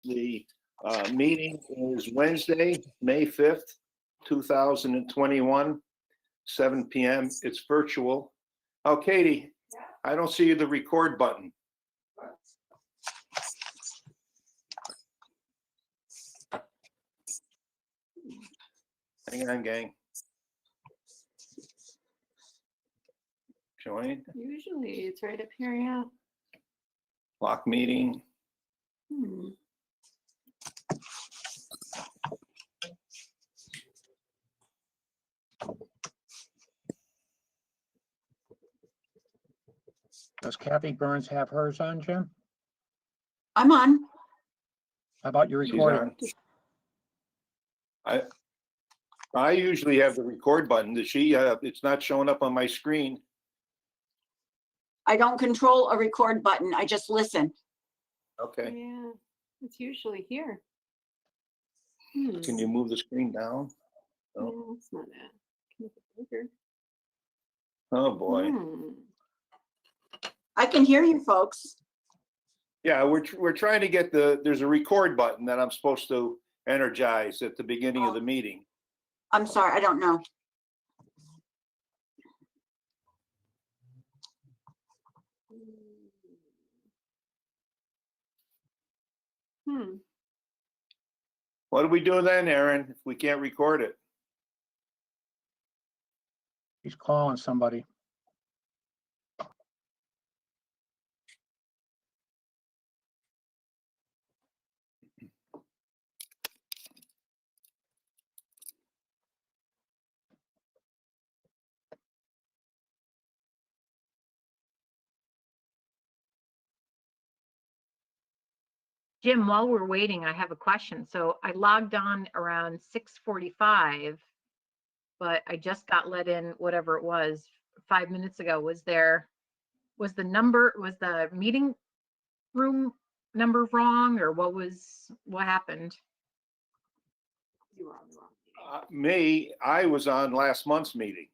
The meeting is Wednesday, May 5th, 2021, 7 p.m. It's virtual. Oh, Katie, I don't see the record button. Hang on, gang. Join. Usually it's right up here, yeah. Lock meeting. Does Kathy Burns have hers on, Jim? I'm on. How about your She's recording? on. I usually have the record button. Does she? It's not showing up on my screen. I don't control a record button. I just listen. Okay. Yeah, it's usually here. Can you move the screen down? No, it's not that. Can make it bigger. Oh, boy. I can hear you folks. Yeah, we're trying to get there's a record button that I'm supposed to energize at the beginning of the meeting. I'm sorry, I don't know. What do we do then, Aaron, if we can't record it? He's calling somebody. Jim, while we're waiting, I have a question. So I logged on around 6:45, but I just got let in, whatever it was, 5 minutes ago. Was the meeting room number wrong, or what happened? You were on the wrong meeting. I was on last month's meeting.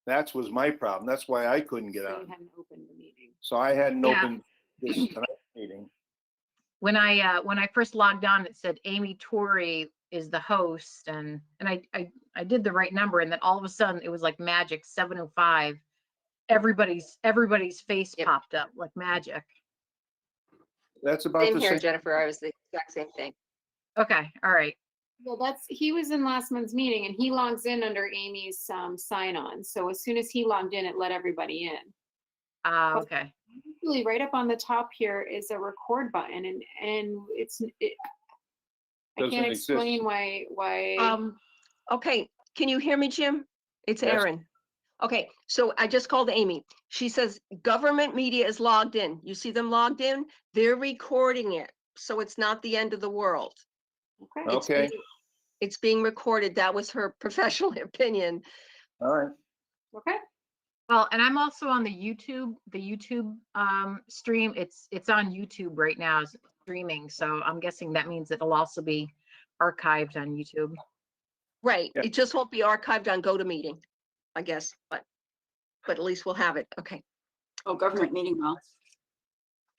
That was my problem. That's why I couldn't get So on. you hadn't opened the meeting. So I hadn't Yeah. opened this tonight's meeting. When I first logged on, it said Amy Torrey is the host, and I did the right number, and then all of a sudden it was like magic, 7:05. Everybody's face popped up like magic. That's about Same the here, same. Jennifer. I was the exact same thing. Okay, all right. Well, he was in last month's meeting and he logs in under Amy's sign on. So as soon as he logged in, it let everybody in. Okay. Usually right up on the top here is a record button and I Doesn't can't exist. explain why. Okay, can you hear me, Jim? It's Yes. Aaron. Okay, so I just called Amy. She says government media is logged in. You see them logged in? They're recording it, so it's not the end of the world. Okay. Okay, It's being recorded. That was her professional opinion. all right. Okay. Well, and I'm also on the YouTube stream. It's on YouTube right now, it's streaming. So I'm guessing that means it'll also be archived on YouTube. Right, Yeah. it just won't be archived on GoToMeeting, I guess, but at least we'll have it. Okay. Oh, government meeting well.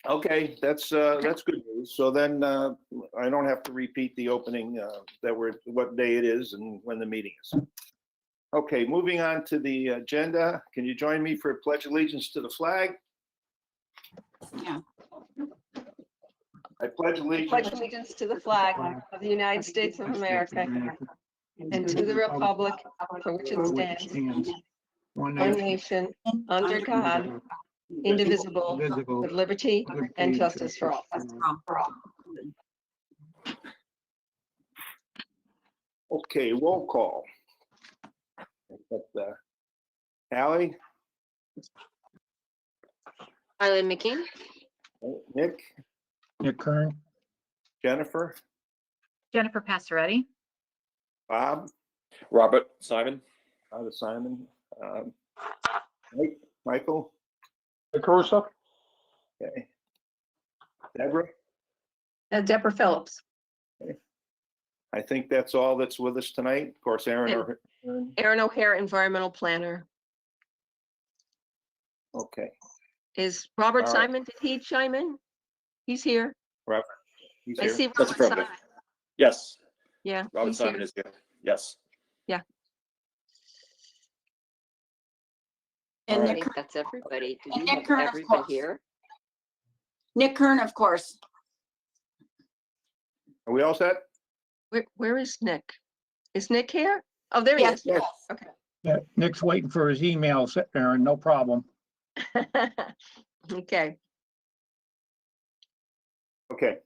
Okay, that's good news. So then I don't have to repeat the opening what day it is and when the meeting is. Okay, moving on to the agenda. Can you join me for a pledge allegiance to the flag? Yeah. I pledge I allegiance. pledge allegiance to the flag of the United States of America and to the republic for which it stands, one nation, under God, indivisible, with liberty and justice for all. Okay, roll call. Ally, Eileen McKean? Nick, Nick Kern? Jennifer, Jennifer Passeretti. Bob, Robert Simon. Simon, Michael, Caruso? okay. Deborah, Deborah Phillips. I think that's all that's with us tonight. Of course, Aaron. Aaron O'Hare, environmental planner. Okay, Is Robert All right. Simon, did he chime in? He's here. Robert. He's I here. see. That's Robert affirmative. Simon. Yes, Yeah. Robert he's Simon here. is here. Yes. And All Nick, right. Kern- That's everybody. Do And we Nick have Kern, of everybody course. here? Nick Kern, of course. Are we all set? Where is Nick? Is Nick here? Oh, there he Yes, is. Yes. Yeah, Nick's waiting for his email, Aaron, no problem. Okay. Okay.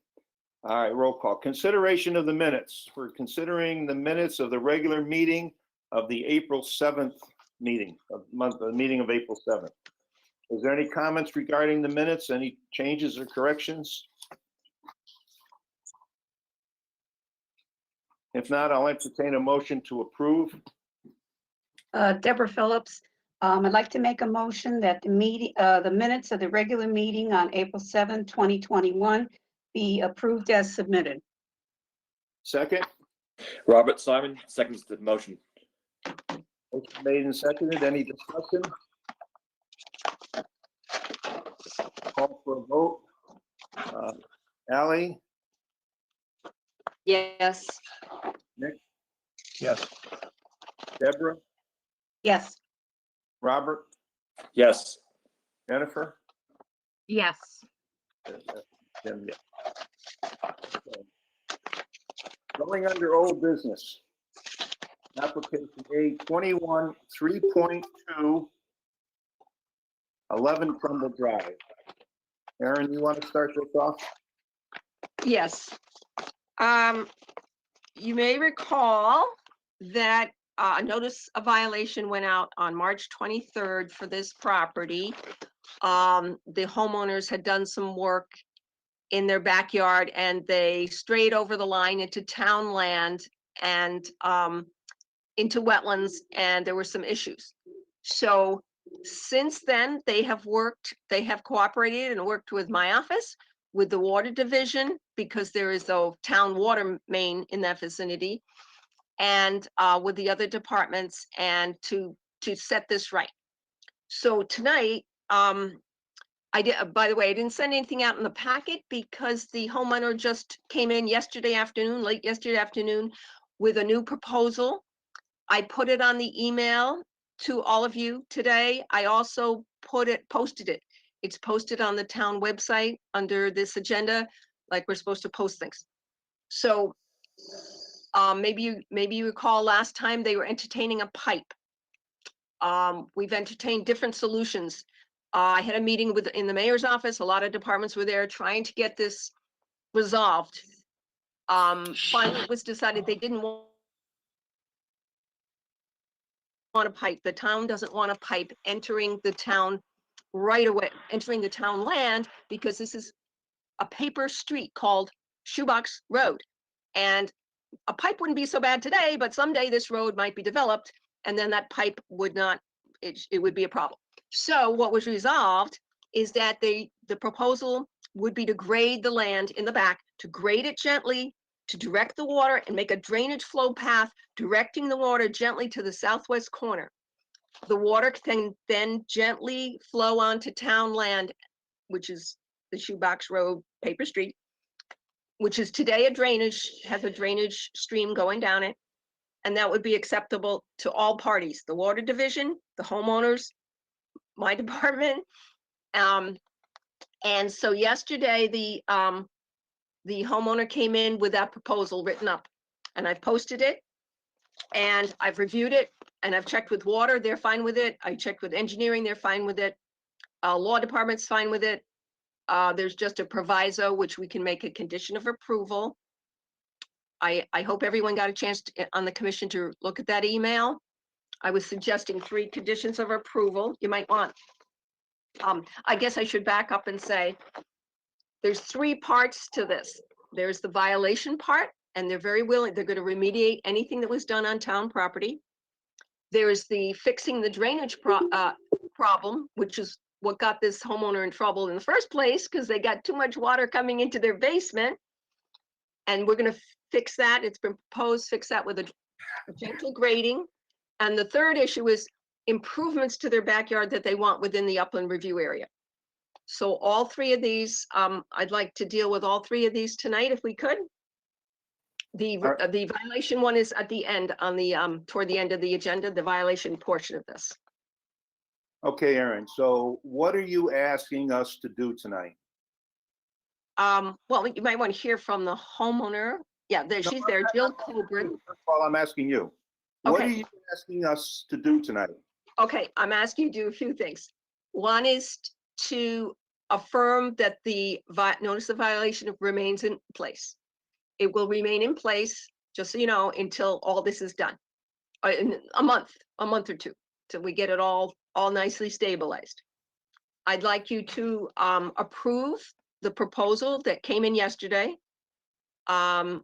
All right, roll call. Consideration of the minutes. We're considering the minutes of the regular meeting of the April 7th meeting, the meeting of April 7th. Is there any comments regarding the minutes? Any changes or corrections? If not, I'll entertain a motion to approve. Deborah Phillips. I'd like to make a motion that the minutes of the regular meeting on April 7, 2021 be approved as submitted. Second, Robert Simon seconds the motion. motion made and seconded. Any discussion? Call for a vote. Ally, Yes. Yes, Deborah, Yes, Robert, Yes. Jennifer? Yes. Jim, yeah. Okay. Going under old business. Application A21 3.2 11 Trumbull Drive. Aaron, you want to start this off? Yes. You may recall that a notice of violation went out on March 23rd for this property. The homeowners had done some work in their backyard and they strayed over the line into town land and into wetlands, and there were some issues. So since then, they have cooperated and worked with my office, with the water division, because there is a town water main in that vicinity, and with the other departments, and to set this right. So tonight, I did, by the way, I didn't send anything out in the packet because the homeowner just came in yesterday afternoon, late yesterday afternoon, with a new proposal. I put it on the email to all of you today. I also posted it. It's posted on the town website under this agenda, like we're supposed to post things. So maybe you recall last time they were entertaining a pipe. We've entertained different solutions. I had a meeting in the mayor's office. A lot of departments were there trying to get this resolved. Finally, it was decided they didn't want a pipe. The town doesn't want a pipe entering the town right away, entering the town land, because this is a paper street called Shoebox Road. And a pipe wouldn't be so bad today, but someday this road might be developed and then that pipe would not, it would be a problem. So what was resolved is that the proposal would be to grade the land in the back, to grade it gently, to direct the water and make a drainage flow path, directing the water gently to the southwest corner. The water can then gently flow onto town land, which is the Shoebox Road paper street, which is today has a drainage stream going down it. And that would be acceptable to all parties, the water division, the homeowners, my department. And so yesterday, the homeowner came in with that proposal written up, and I've posted it and I've reviewed it, and I've checked with water, they're fine with it. I checked with engineering, they're fine with it. Law department's fine with it. There's just a proviso, which we can make a condition of approval. I hope everyone got a chance on the commission to look at that email. I was suggesting 3 conditions of approval. You might want, I guess I should back up and say, there's 3 parts to this. There's the violation part, and they're very willing, they're going to remediate anything that was done on town property. There's the fixing the drainage problem, which is what got this homeowner in trouble in the first place, because they got too much water coming into their basement. And we're going to fix that. It's been proposed, fix that with a gentle grading. And the third issue is improvements to their backyard that they want within the upland review area. So all three of these, I'd like to deal with all three of these tonight if we could. The violation one is at the end on the, toward the end of the agenda, the violation portion of this. Okay, Aaron, so what are you asking us to do tonight? Well, you might want to hear from the homeowner. Yeah, there, she's there, Jill Colbert. First of all, I'm asking you. What are Okay. you asking us to do tonight? Okay, I'm asking you to do a few things. One is to affirm that the notice of violation remains in place. It will remain in place, just so you know, until all this is done. In a month or two, till we get it all nicely stabilized. I'd like you to approve the proposal that came in yesterday. By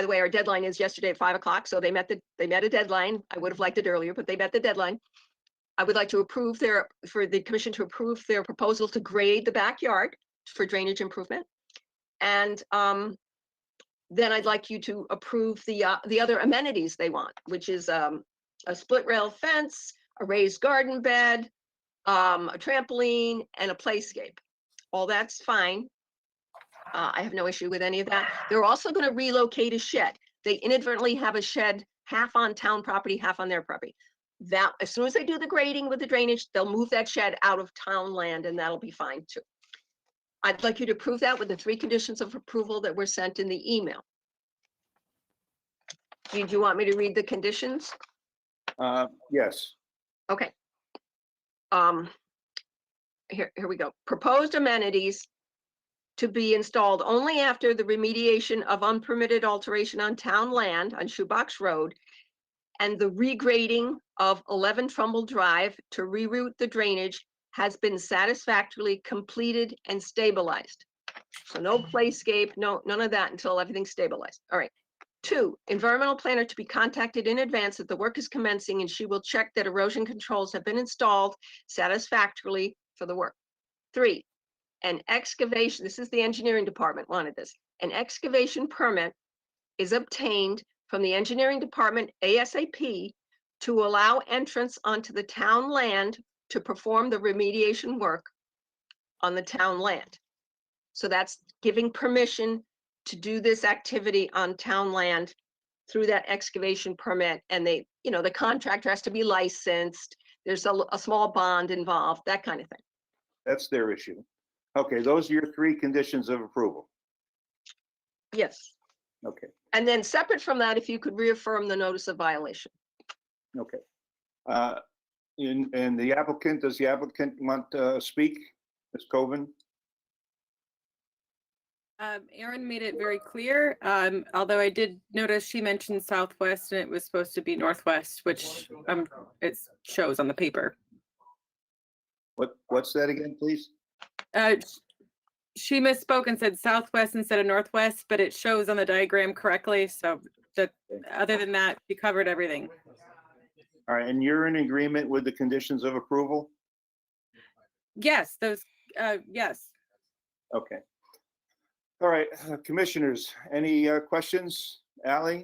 the way, our deadline is yesterday at 5 o'clock, so they met a deadline. I would have liked it earlier, but they met the deadline. I would like to approve for the commission to approve their proposal to grade the backyard for drainage improvement. And then I'd like you to approve the other amenities they want, which is a split rail fence, a raised garden bed, a trampoline, and a playscape. All that's fine. I have no issue with any of that. They're also going to relocate a shed. They inadvertently have a shed half on town property, half on their property. That, as soon as they do the grading with the drainage, they'll move that shed out of town land, and that'll be fine too. I'd like you to approve that with the 3 conditions of approval that were sent in the email. Did you want me to read the conditions? Yes. Okay. Here we go. Proposed amenities to be installed only after the remediation of unpermitted alteration on town land on Shoebox Road and the regrading of 11 Trumbull Drive to reroute the drainage has been satisfactorily completed and stabilized. So no playscape, none of that until everything's stabilized. All right. 2, environmental planner to be contacted in advance that the work is commencing, and she will check that erosion controls have been installed satisfactorily for the work. 3, an excavation, this is the engineering department wanted this, an excavation permit is obtained from the engineering department ASAP to allow entrance onto the town land to perform the remediation work on the town land. So that's giving permission to do this activity on town land through that excavation permit. And they, the contractor has to be licensed. There's a small bond involved, that kind of thing. That's their issue. Okay, those are your 3 conditions of approval. Yes. Okay, And then separate from that, if you could reaffirm the notice of violation. okay. And the applicant, does the applicant want to speak? Ms. Coven? Erin made it very clear, although I did notice she mentioned southwest and it was supposed to be northwest, which it shows on the paper. What's that again, please? She misspoke and said southwest instead of northwest, but it shows on the diagram correctly. So other than that, she covered everything. All right, and you're in agreement with the conditions of approval? Yes, yes. Okay. All right, commissioners, any questions? Ally?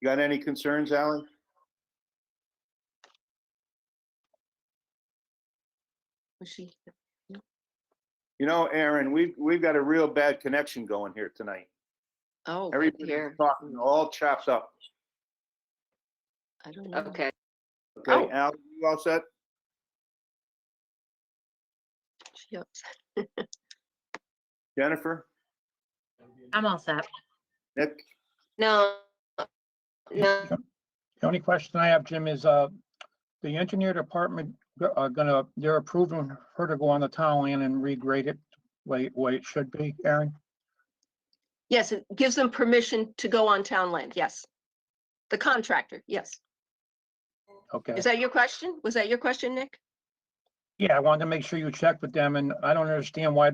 You got any concerns, Ally? You know, Aaron, we've got a real bad connection going here tonight. Oh, Everybody's talking all chopped up. I don't know. Okay. Okay, Oh. Al, you all set? Yep. Jennifer? I'm all set. Nick? No. The only question I have, Jim, is the engineer department they're approving her to go on the town land and regrade it way it should be, Aaron? Yes, it gives them permission to go on town land. Yes. The contractor. Yes. Okay. Is that your question? Was that your question, Nick? Yeah, I wanted to make sure you checked with them, and I don't understand why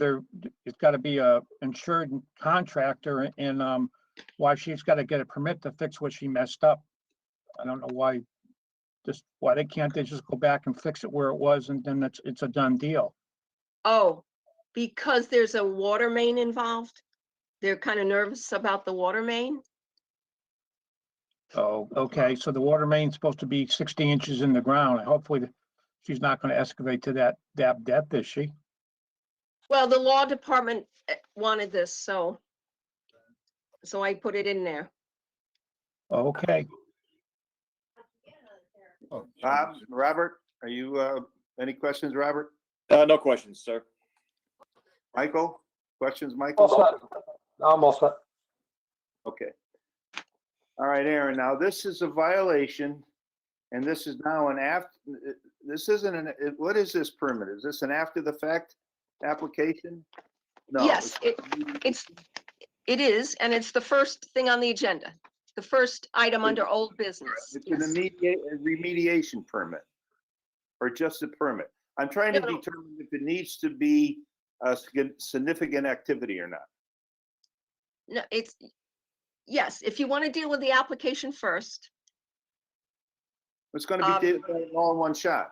it's got to be a insured contractor and why she's got to get a permit to fix what she messed up. I don't know why they can't just go back and fix it where it was and then it's a done deal. Oh, because there's a water main involved. They're kind of nervous about the water main. Oh, okay, so the water main's supposed to be 60 inches in the ground. Hopefully she's not gonna excavate to that depth, is she? Well, the law department wanted this, so I put it in there. Okay, Bob, Robert, are you, any questions, Robert? No questions, sir. Michael? Questions, All Michael? set. I'm all set. Okay. All right, Aaron, now this is a violation, and this is now an this isn't what is this permit? Is this an after the fact application? No. Yes, it is, and it's the first thing on the agenda, the first item under old business. It's an Yes. remediation permit, or just a permit. I'm trying to No, no. determine if it needs to be a significant activity or not. No, yes, if you want to deal with the application first. It's going to be done all in one shot.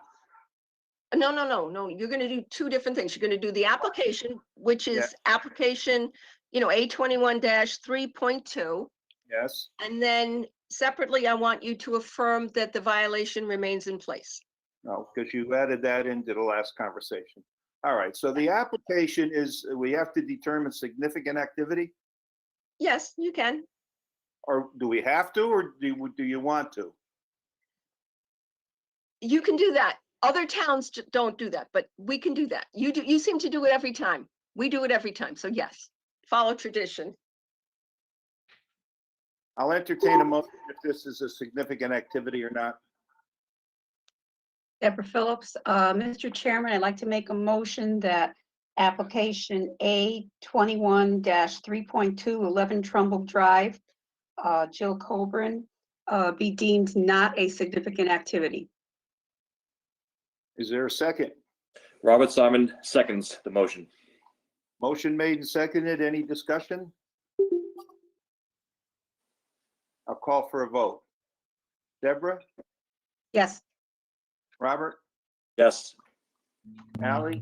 No, you're gonna do two different things. You're gonna do the application, which Yeah. is application, A21-3.2. Yes. And then separately, I want you to affirm that the violation remains in place. No, because you added that into the last conversation. All right, so the application is, we have to determine significant activity, Yes, you can. or do we have to, or do you want to? You can do that. Other towns don't do that, but we can do that. You seem to do it every time. We do it every time. So yes, follow tradition. I'll entertain a motion if this is a significant activity or not. Deborah Phillips, Mr. Chairman, I'd like to make a motion that application A21-3.2, 11 Trumbull Drive, Jill Coburn, be deemed not a significant activity. Is there a second? Robert Simon seconds the motion. Motion made and seconded. Any discussion? I'll call for a vote. Deborah? Yes. Robert? Yes. Ally?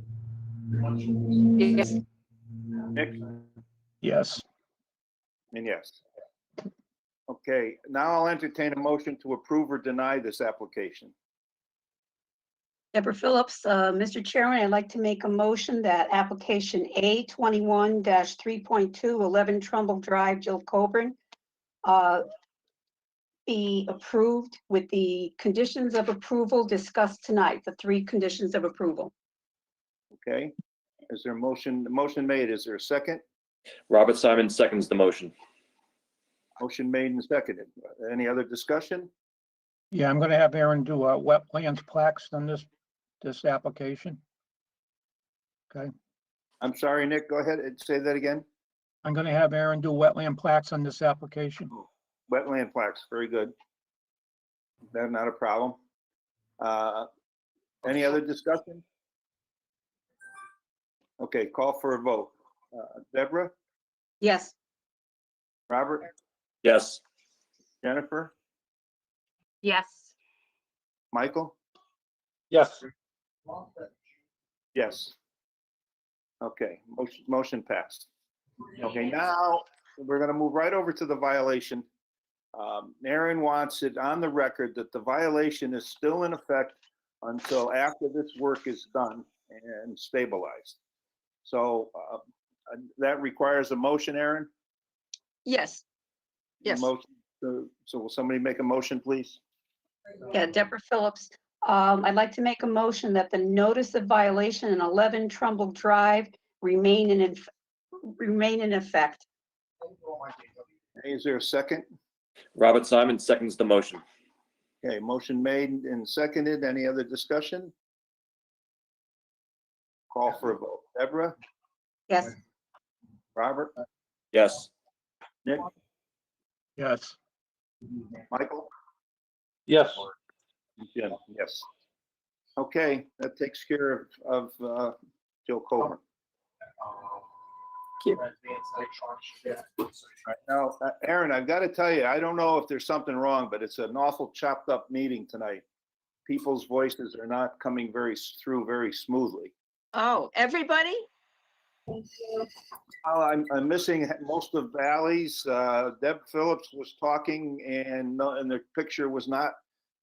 Yes. Nick? yes, And yes. Okay, now I'll entertain a motion to approve or deny this application. Deborah Phillips, Mr. Chairman, I'd like to make a motion that application A21-3.2, 11 Trumbull Drive, Jill Coburn, be approved with the conditions of approval discussed tonight, the 3 conditions of approval. Okay, is there a motion made? Is there a second? Robert Simon seconds the motion. Motion made and seconded. Any other discussion? yeah, I'm gonna have Aaron do wetlands plaques on this application. Okay, I'm sorry, Nick, go ahead and say that again. I'm gonna have Aaron do wetland plaques on this application. Wetland plaques, very good. That's not a problem. Any other discussion? Okay, call for a vote. Deborah, Yes. Robert, Yes. Jennifer, Yes. Michael? Yes. Yes. Okay, motion passed. Okay, now we're gonna move right over to the violation. Aaron wants it on the record that the violation is still in effect until after this work is done and stabilized. So that requires a motion, Aaron? Yes. Yes. Motion. So will somebody make a motion, please? Yeah, Deborah Phillips. I'd like to make a motion that the notice of violation in 11 Trumbull Drive remain in effect. Is there a second? Robert Simon seconds the motion. Okay, motion made and seconded. Any other discussion? Call for a vote. Deborah, Yes. Robert, Yes. Nick, Yes, Michael? Yes. Jim, yes. Okay, that takes care of Jill Coburn. Right, now, Aaron, I've got to tell you, I don't know if there's something wrong, but it's an awful chopped up meeting tonight. People's voices are not coming through very smoothly. Oh, everybody? I'm missing most of Valley's. Deb Phillips was talking and the picture was not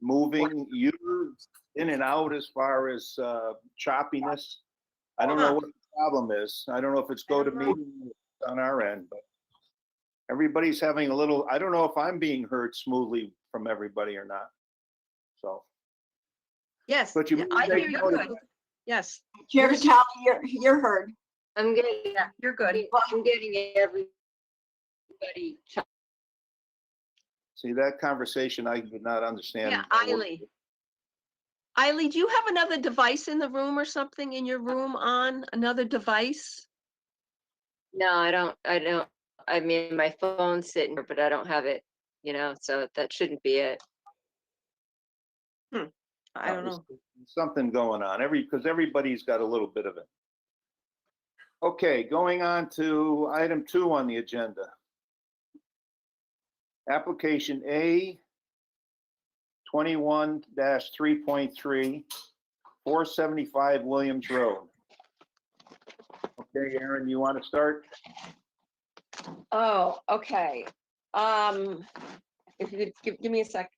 moving. You're in and out as far as choppiness. I don't know what the problem is. I don't know if it's GoToMeeting on our end, but everybody's having a little, I don't know if I'm being heard smoothly from everybody or not. So, Yes, but you. I hear you good. Yes, Chair Vitale, you're heard. I'm getting, yeah, you're good. I'm getting everybody. See, that conversation I did not understand. Yeah, Eiley, do you have another device in the room or something in your room on another device? No, I don't, I mean, my phone's sitting here, but I don't have it, so that shouldn't be it. I don't know. Something going on, because everybody's got a little bit of it. Okay, going on to item 2 on the agenda. Application A 21-3.3, 475 Williams Road. Okay, Aaron, you want to start? Oh, okay. If you could give me a sec.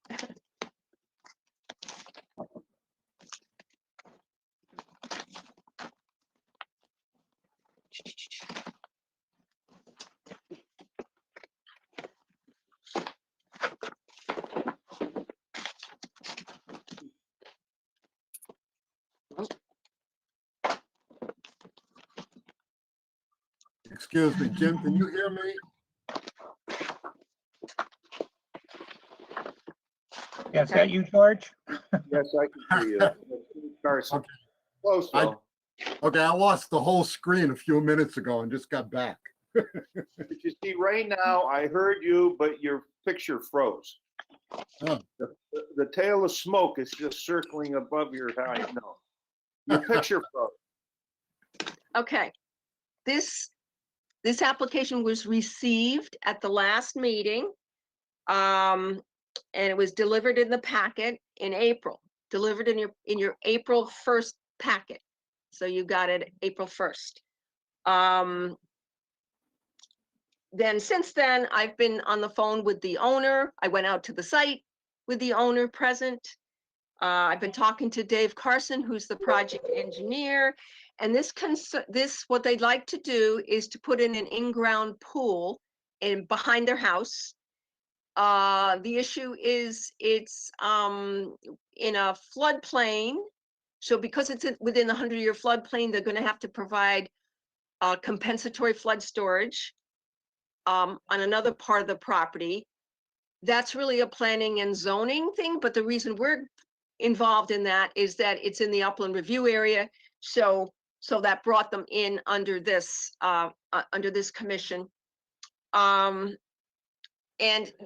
Excuse me, Jim, can you hear me? Yeah, is that you, George? Yes, I can see you. Carson. Okay. Close though. Okay, I lost the whole screen a few minutes ago and just got back. But you see, right now, I heard you, but your picture froze. Oh. The tail of smoke is just circling above your head. No, your picture froze. Okay. This application was received at the last meeting. And it was delivered in the packet in April, delivered in your April 1st packet. So you got it April 1st. Then since then, I've been on the phone with the owner. I went out to the site with the owner present. I've been talking to Dave Carson, who's the project engineer. And what they'd like to do is to put in an in-ground pool behind their house. The issue is it's in a floodplain. So because it's within the 100-year floodplain, they're going to have to provide compensatory flood storage on another part of the property. That's really a planning and zoning thing, but the reason we're involved in that is that it's in the upland review area. So that brought them in under this commission. And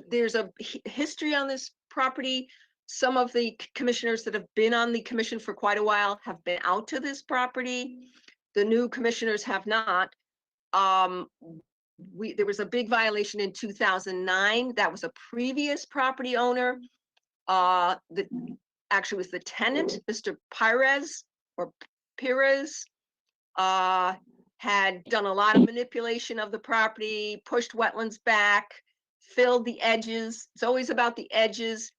there's a history on this property. Some of the commissioners that have been on the commission for quite a while have been out to this property. The new commissioners have not. There was a big violation in 2009. That was a previous property owner. That actually was the tenant, Mr. Pires, had done a lot of manipulation of the property, pushed wetlands back, filled the edges. It's always about the edges.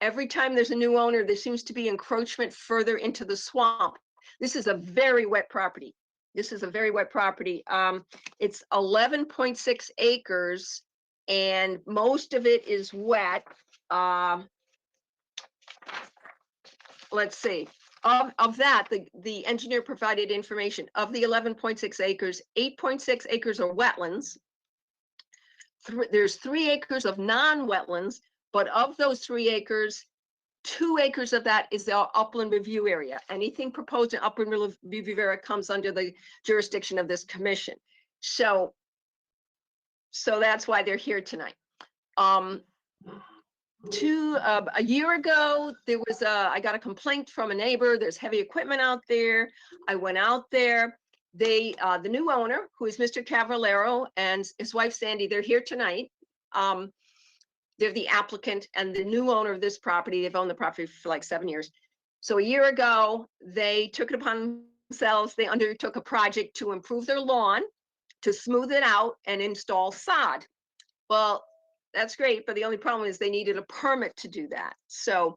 Every time there's a new owner, there seems to be encroachment further into the swamp. This is a very wet property. It's 11.6 acres and most of it is wet. Let's see. Of that, the engineer provided information. Of the 11.6 acres, 8.6 acres are wetlands. There's 3 acres of non-wetlands, but of those 3 acres, 2 acres of that is the upland review area. Anything proposed in upland review area comes under the jurisdiction of this commission. So that's why they're here tonight. A year ago, I got a complaint from a neighbor. There's heavy equipment out there. I went out there. The new owner, who is Mr. Cavallero, and his wife Sandy, they're here tonight. They're the applicant and the new owner of this property. They've owned the property for like 7 years. So a year ago, they took it upon themselves, they undertook a project to improve their lawn, to smooth it out and install sod. Well, that's great, but the only problem is they needed a permit to do that. So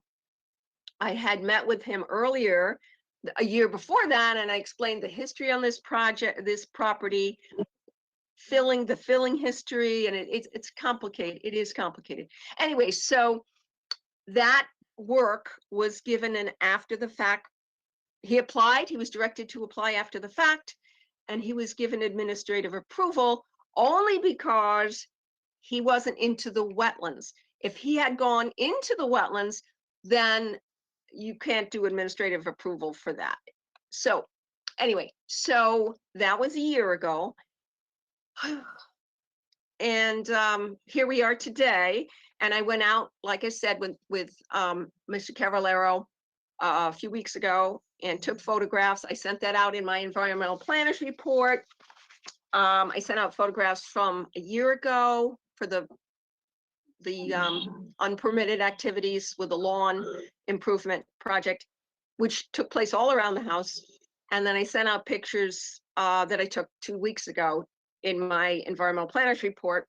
I had met with him earlier, a year before that, and I explained the history on this project, this property, the filling history, and it's complicated. It is complicated. Anyway, so that work was given an after the fact. He applied, he was directed to apply after the fact, and he was given administrative approval only because he wasn't into the wetlands. If he had gone into the wetlands, then you can't do administrative approval for that. So anyway, so that was a year ago. And here we are today. And I went out, like I said, with Mr. Cavallero a few weeks ago and took photographs. I sent that out in my environmental planners report. I sent out photographs from a year ago for the unpermitted activities with the lawn improvement project, which took place all around the house. And then I sent out pictures that I took 2 weeks ago in my environmental planners report.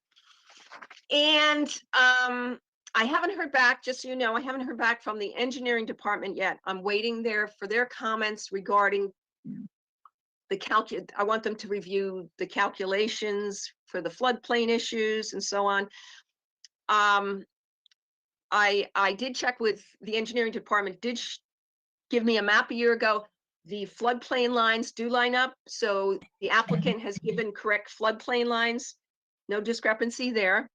And I haven't heard back, just so you know, I haven't heard back from the engineering department yet. I'm waiting there for their comments regarding the I want them to review the calculations for the floodplain issues and so on. I did check with the engineering department, did give me a map a year ago. The floodplain lines do line up. So the applicant has given correct floodplain lines. No discrepancy there.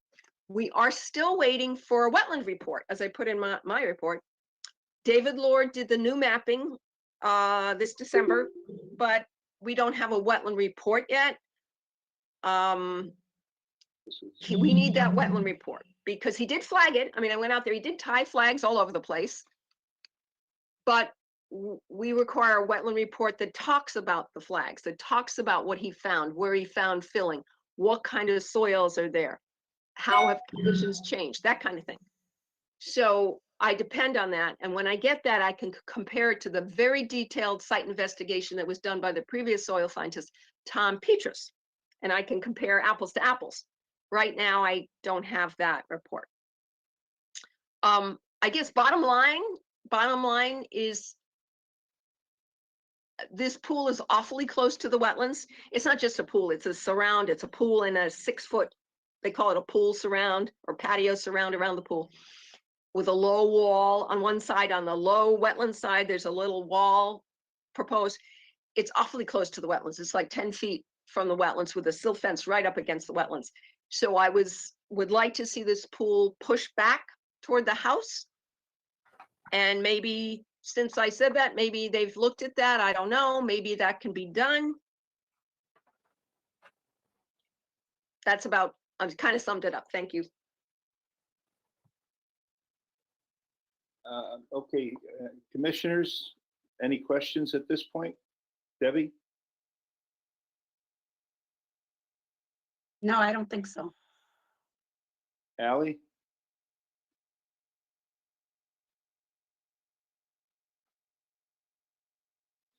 We are still waiting for a wetland report, as I put in my report. David Lord did the new mapping this December, but we don't have a wetland report yet. We need that wetland report because he did flag it. I mean, I went out there, he did tie flags all over the place, but we require a wetland report that talks about the flags, that talks about what he found, where he found filling, what kind of soils are there, how have conditions changed, that kind of thing. So I depend on that. And when I get that, I can compare it to the very detailed site investigation that was done by the previous soil scientist, Tom Petrus. And I can compare apples to apples. Right now, I don't have that report. I guess bottom line is this pool is awfully close to the wetlands. It's not just a pool, it's a surround, it's a pool in a 6-foot, they call it a pool surround or patio surround around the pool with a low wall on one side. On the low wetland side, there's a little wall proposed. It's awfully close to the wetlands. It's like 10 feet from the wetlands with a silt fence right up against the wetlands. So I would like to see this pool pushed back toward the house. And maybe since I said that, maybe they've looked at that. I don't know. Maybe that can be done. That's about, I've kind of summed it up. Thank you. Okay, commissioners, any questions at this point? Debbie? No, I don't think so. Ally?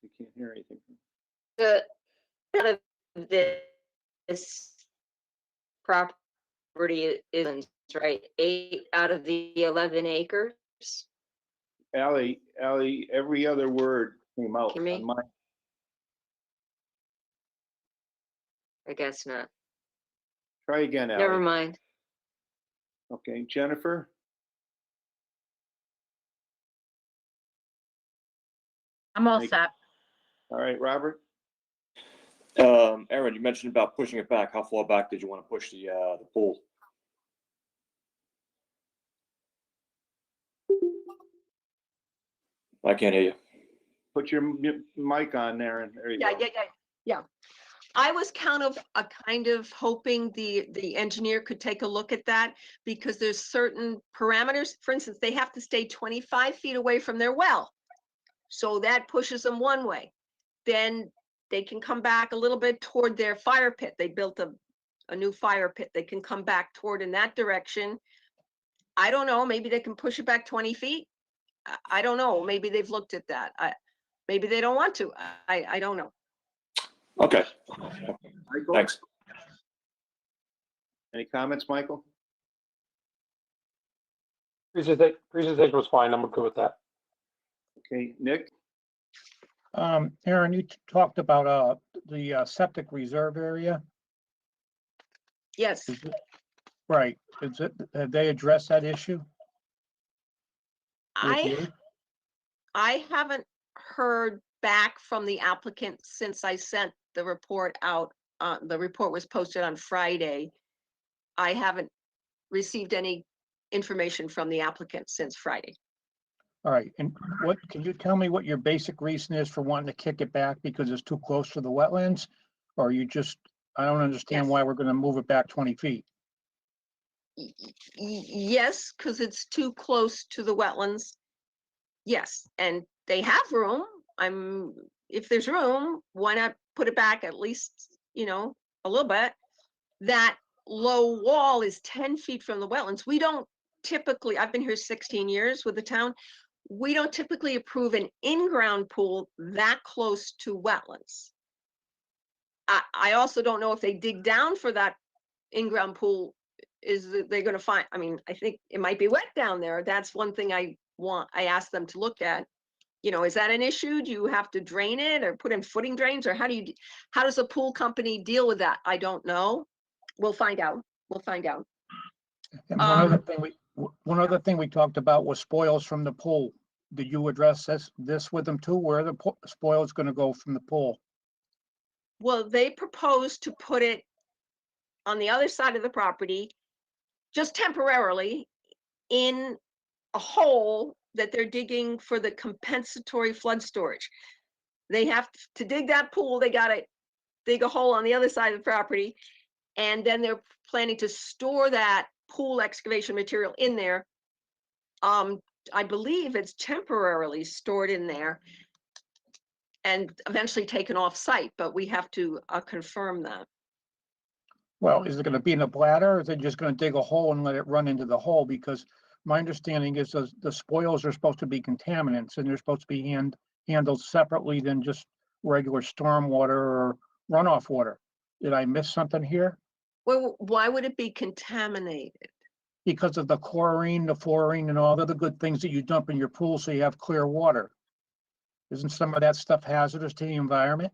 You can't hear anything. This property is right, 8 out of the 11 acres. Ally, every other word came out Hear me? on mine. I guess not. Try again, Ally. Never mind. Okay, Jennifer? I'm all Thank- set. All right, Robert? Aaron, you mentioned about pushing it back. How far back did you want to push the pool? I can't hear you. Put your mic on, Aaron. There you go. Yeah. I was kind of hoping the engineer could take a look at that because there's certain parameters. For instance, they have to stay 25 feet away from their well. So that pushes them one way. Then they can come back a little bit toward their fire pit. They built a new fire pit. They can come back toward in that direction. I don't know, maybe they can push it back 20 feet. I don't know, maybe they've looked at that. maybe they don't want to. I don't know. Okay, Michael? thanks. Any comments, Michael? Presentation was fine. I'm good with that. Okay, Nick? Aaron, you talked about, the septic reserve area. Yes, Is it- Right, have they addressed that issue? with you? I haven't heard back from the applicant since I sent the report out. The report was posted on Friday. I haven't received any information from the applicant since Friday. All right, and what, can you tell me what your basic reason is for wanting to kick it back because it's too close to the wetlands? Or you just, I don't understand Yes. why we're gonna move it back 20 feet. Yes, because it's too close to the wetlands. Yes, and they have room. If there's room, why not put it back at least, a little bit? That low wall is 10 feet from the wetlands. We don't typically, I've been here 16 years with the town. We don't typically approve an in-ground pool that close to wetlands. I also don't know if they dig down for that in-ground pool, they're gonna find, I think it might be wet down there. That's one thing I asked them to look at. Is that an issue? Do you have to drain it or put in footing drains, or how does a pool company deal with that? I don't know. We'll find out. And one other thing we talked about was spoils from the pool. Did you address this with them too? Where the spoil is gonna go from the pool? Well, they proposed to put it on the other side of the property, just temporarily, in a hole that they're digging for the compensatory flood storage. They have to dig that pool, they gotta dig a hole on the other side of the property, and then they're planning to store that pool excavation material in there. I believe it's temporarily stored in there and eventually taken off site, but we have to confirm that. Well, is it gonna be in a bladder, or is it just gonna dig a hole and let it run into the hole? Because my understanding is the spoils are supposed to be contaminants, and they're supposed to be handled separately than just regular stormwater or runoff water. Did I miss something here? Well, why would it be contaminated? Because of the chlorine, the fluorine, and all the other good things that you dump in your pool so you have clear water. Isn't some of that stuff hazardous to the environment?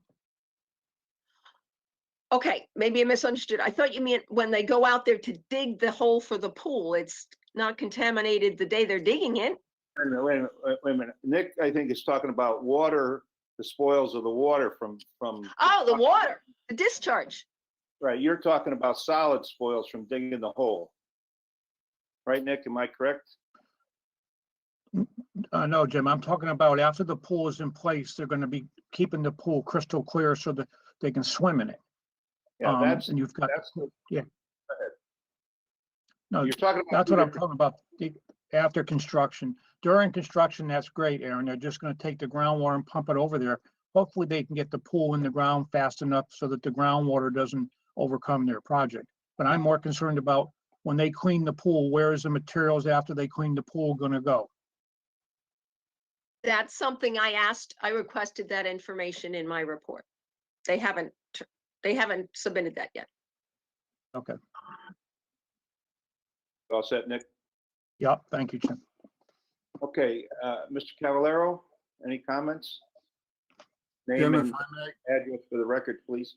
Okay, maybe I misunderstood. I thought you meant when they go out there to dig the hole for the pool, it's not contaminated the day they're digging it. Wait a minute. Nick, I think, is talking about water, the spoils of the water from. Oh, the water, the discharge. Right, you're talking about solid spoils from digging the hole. Right, Nick, am I correct? No, Jim, I'm talking about after the pool is in place, they're gonna be keeping the pool crystal clear so that they can swim in it. Yeah, And you've got, yeah. No, You're talking about. that's what I'm talking about, after construction. During construction, that's great, Aaron. They're just gonna take the groundwater and pump it over there. Hopefully they can get the pool in the ground fast enough so that the groundwater doesn't overcome their project. But I'm more concerned about when they clean the pool, where is the materials after they clean the pool gonna go? That's something I requested that information in my report. They haven't submitted that yet. Okay, All set, Nick? yeah, thank you, Jim. Okay, Mr. Cavallaro, any comments? Name Jim, if and I may, address for the record, please.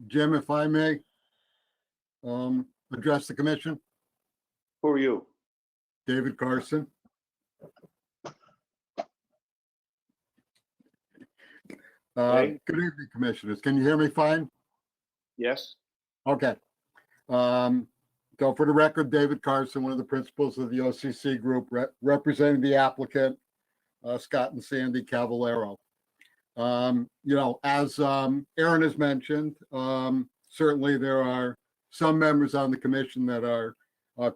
Jim, if I may, address the commission, Who are you? David Carson. Okay. Good evening, commissioners. Can you hear me fine? Yes? Okay. So for the record, David Carson, one of the principals of the OCC group, representing the applicant, Scott and Sandy Cavallaro. As Aaron has mentioned, certainly there are some members on the commission that are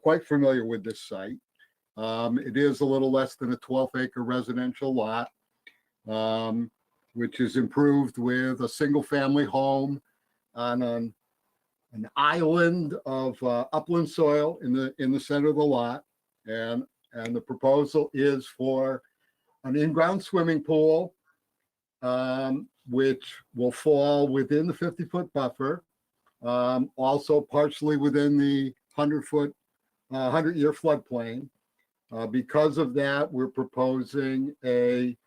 quite familiar with this site. It is a little less than a 12-acre residential lot, which is improved with a single-family home on an island of upland soil in the center of the lot, and the proposal is for an in-ground swimming pool, which will fall within the 50-foot buffer, also partially within the 100-year floodplain. Because of that, we're proposing a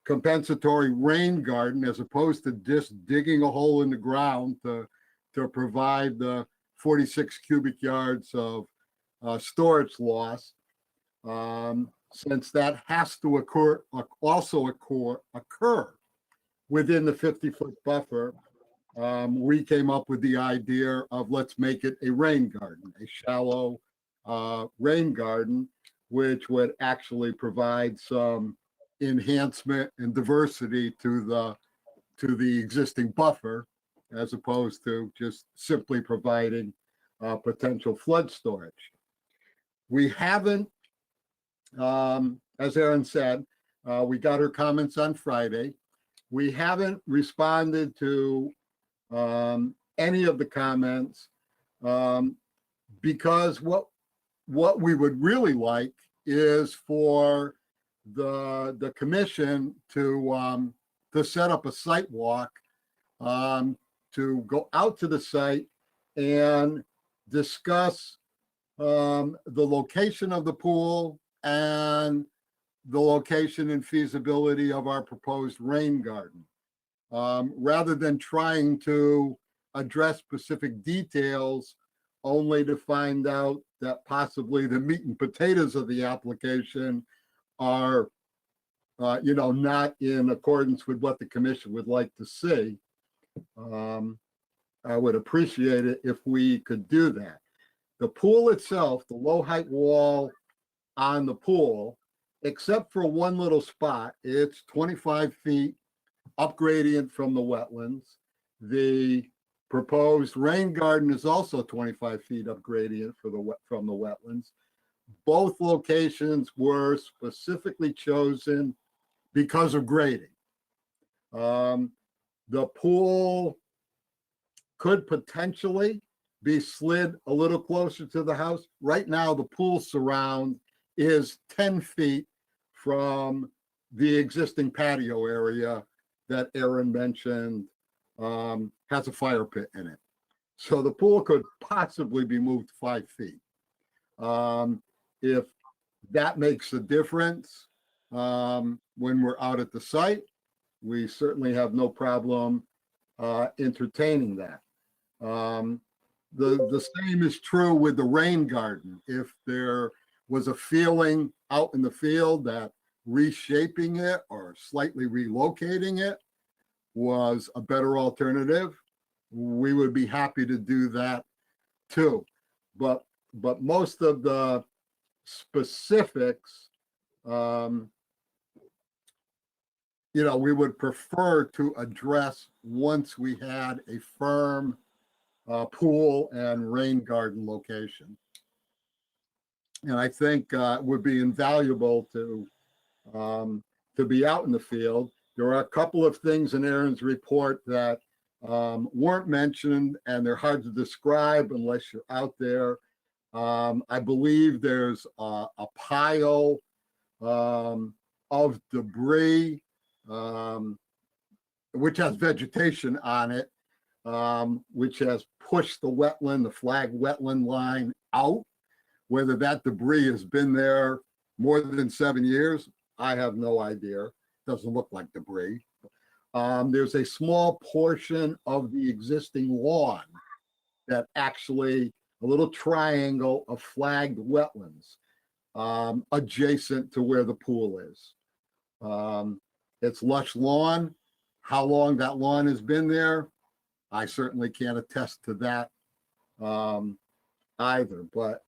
compensatory rain garden as opposed to just digging a hole in the ground to provide the 46 cubic yards of storage loss. Since that has to occur within the 50-foot buffer, we came up with the idea of let's make it a rain garden, a shallow rain garden, which would actually provide some enhancement and diversity to the existing buffer, as opposed to just simply providing potential flood storage. We haven't, as Erin said, we got her comments on Friday. We haven't responded to any of the comments because what we would really like is for the commission to set up a site walk, to go out to the site and discuss the location of the pool and the location and feasibility of our proposed rain garden, rather than trying to address specific details only to find out that possibly the meat and potatoes of the application are, not in accordance with what the commission would like to see. I would appreciate it if we could do that. The pool itself, the low height wall on the pool, except for one little spot, it's 25 feet up gradient from the wetlands. The proposed rain garden is also 25 feet up gradient from the wetlands. Both locations were specifically chosen because of grading. The pool could potentially be slid a little closer to the house. Right now, the pool surround is 10 feet from the existing patio area that Erin mentioned has a fire pit in it. So the pool could possibly be moved 5 feet. If that makes a difference when we're out at the site, we certainly have no problem entertaining that. The same is true with the rain garden. If there was a feeling out in the field that reshaping it or slightly relocating it was a better alternative, we would be happy to do that too. But most of the specifics, we would prefer to address once we had a firm pool and rain garden location. And I think it would be invaluable to be out in the field. There are a couple of things in Erin's report that weren't mentioned, and they're hard to describe unless you're out there. I believe there's a pile of debris, which has vegetation on it, which has pushed the flag wetland line out. Whether that debris has been there more than 7 years, I have no idea. Doesn't look like debris. There's a small portion of the existing lawn that actually, a little triangle of flagged wetlands adjacent to where the pool is. It's lush lawn. How long that lawn has been there, I certainly can't attest to that either, but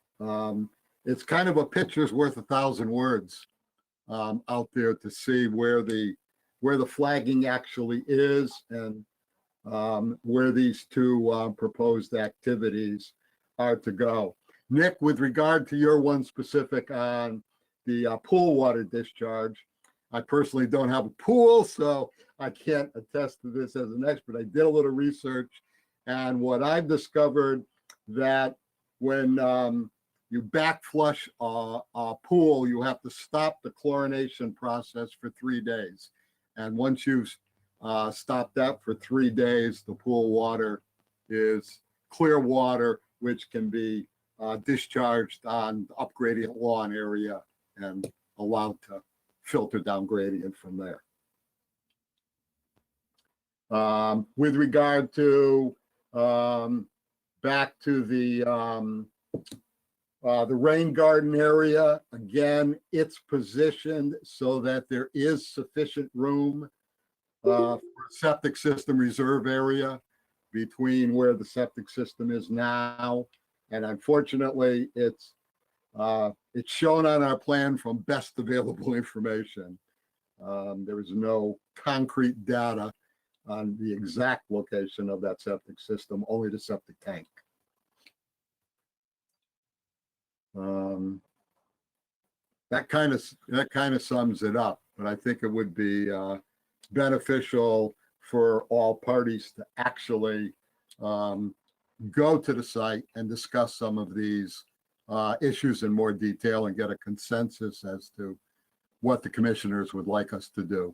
it's kind of a picture's worth 1,000 words out there to see where the flagging actually is and where these two proposed activities are to go. Nick, with regard to your one specific on the pool water discharge, I personally don't have a pool, so I can't attest to this as an expert. I did a little research, and what I've discovered that when you backflush a pool, you have to stop the chlorination process for 3 days. And once you've stopped that for 3 days, the pool water is clear water, which can be discharged on up gradient lawn area and allowed to filter down gradient from there. With regard to back to the rain garden area, again, it's positioned so that there is sufficient room for a septic system reserve area between where the septic system is now. And unfortunately, it's shown on our plan from best available information. There is no concrete data on the exact location of that septic system, only the septic tank. That kind of sums it up, but I think it would be beneficial for all parties to actually go to the site and discuss some of these issues in more detail and get a consensus as to what the commissioners would like us to do.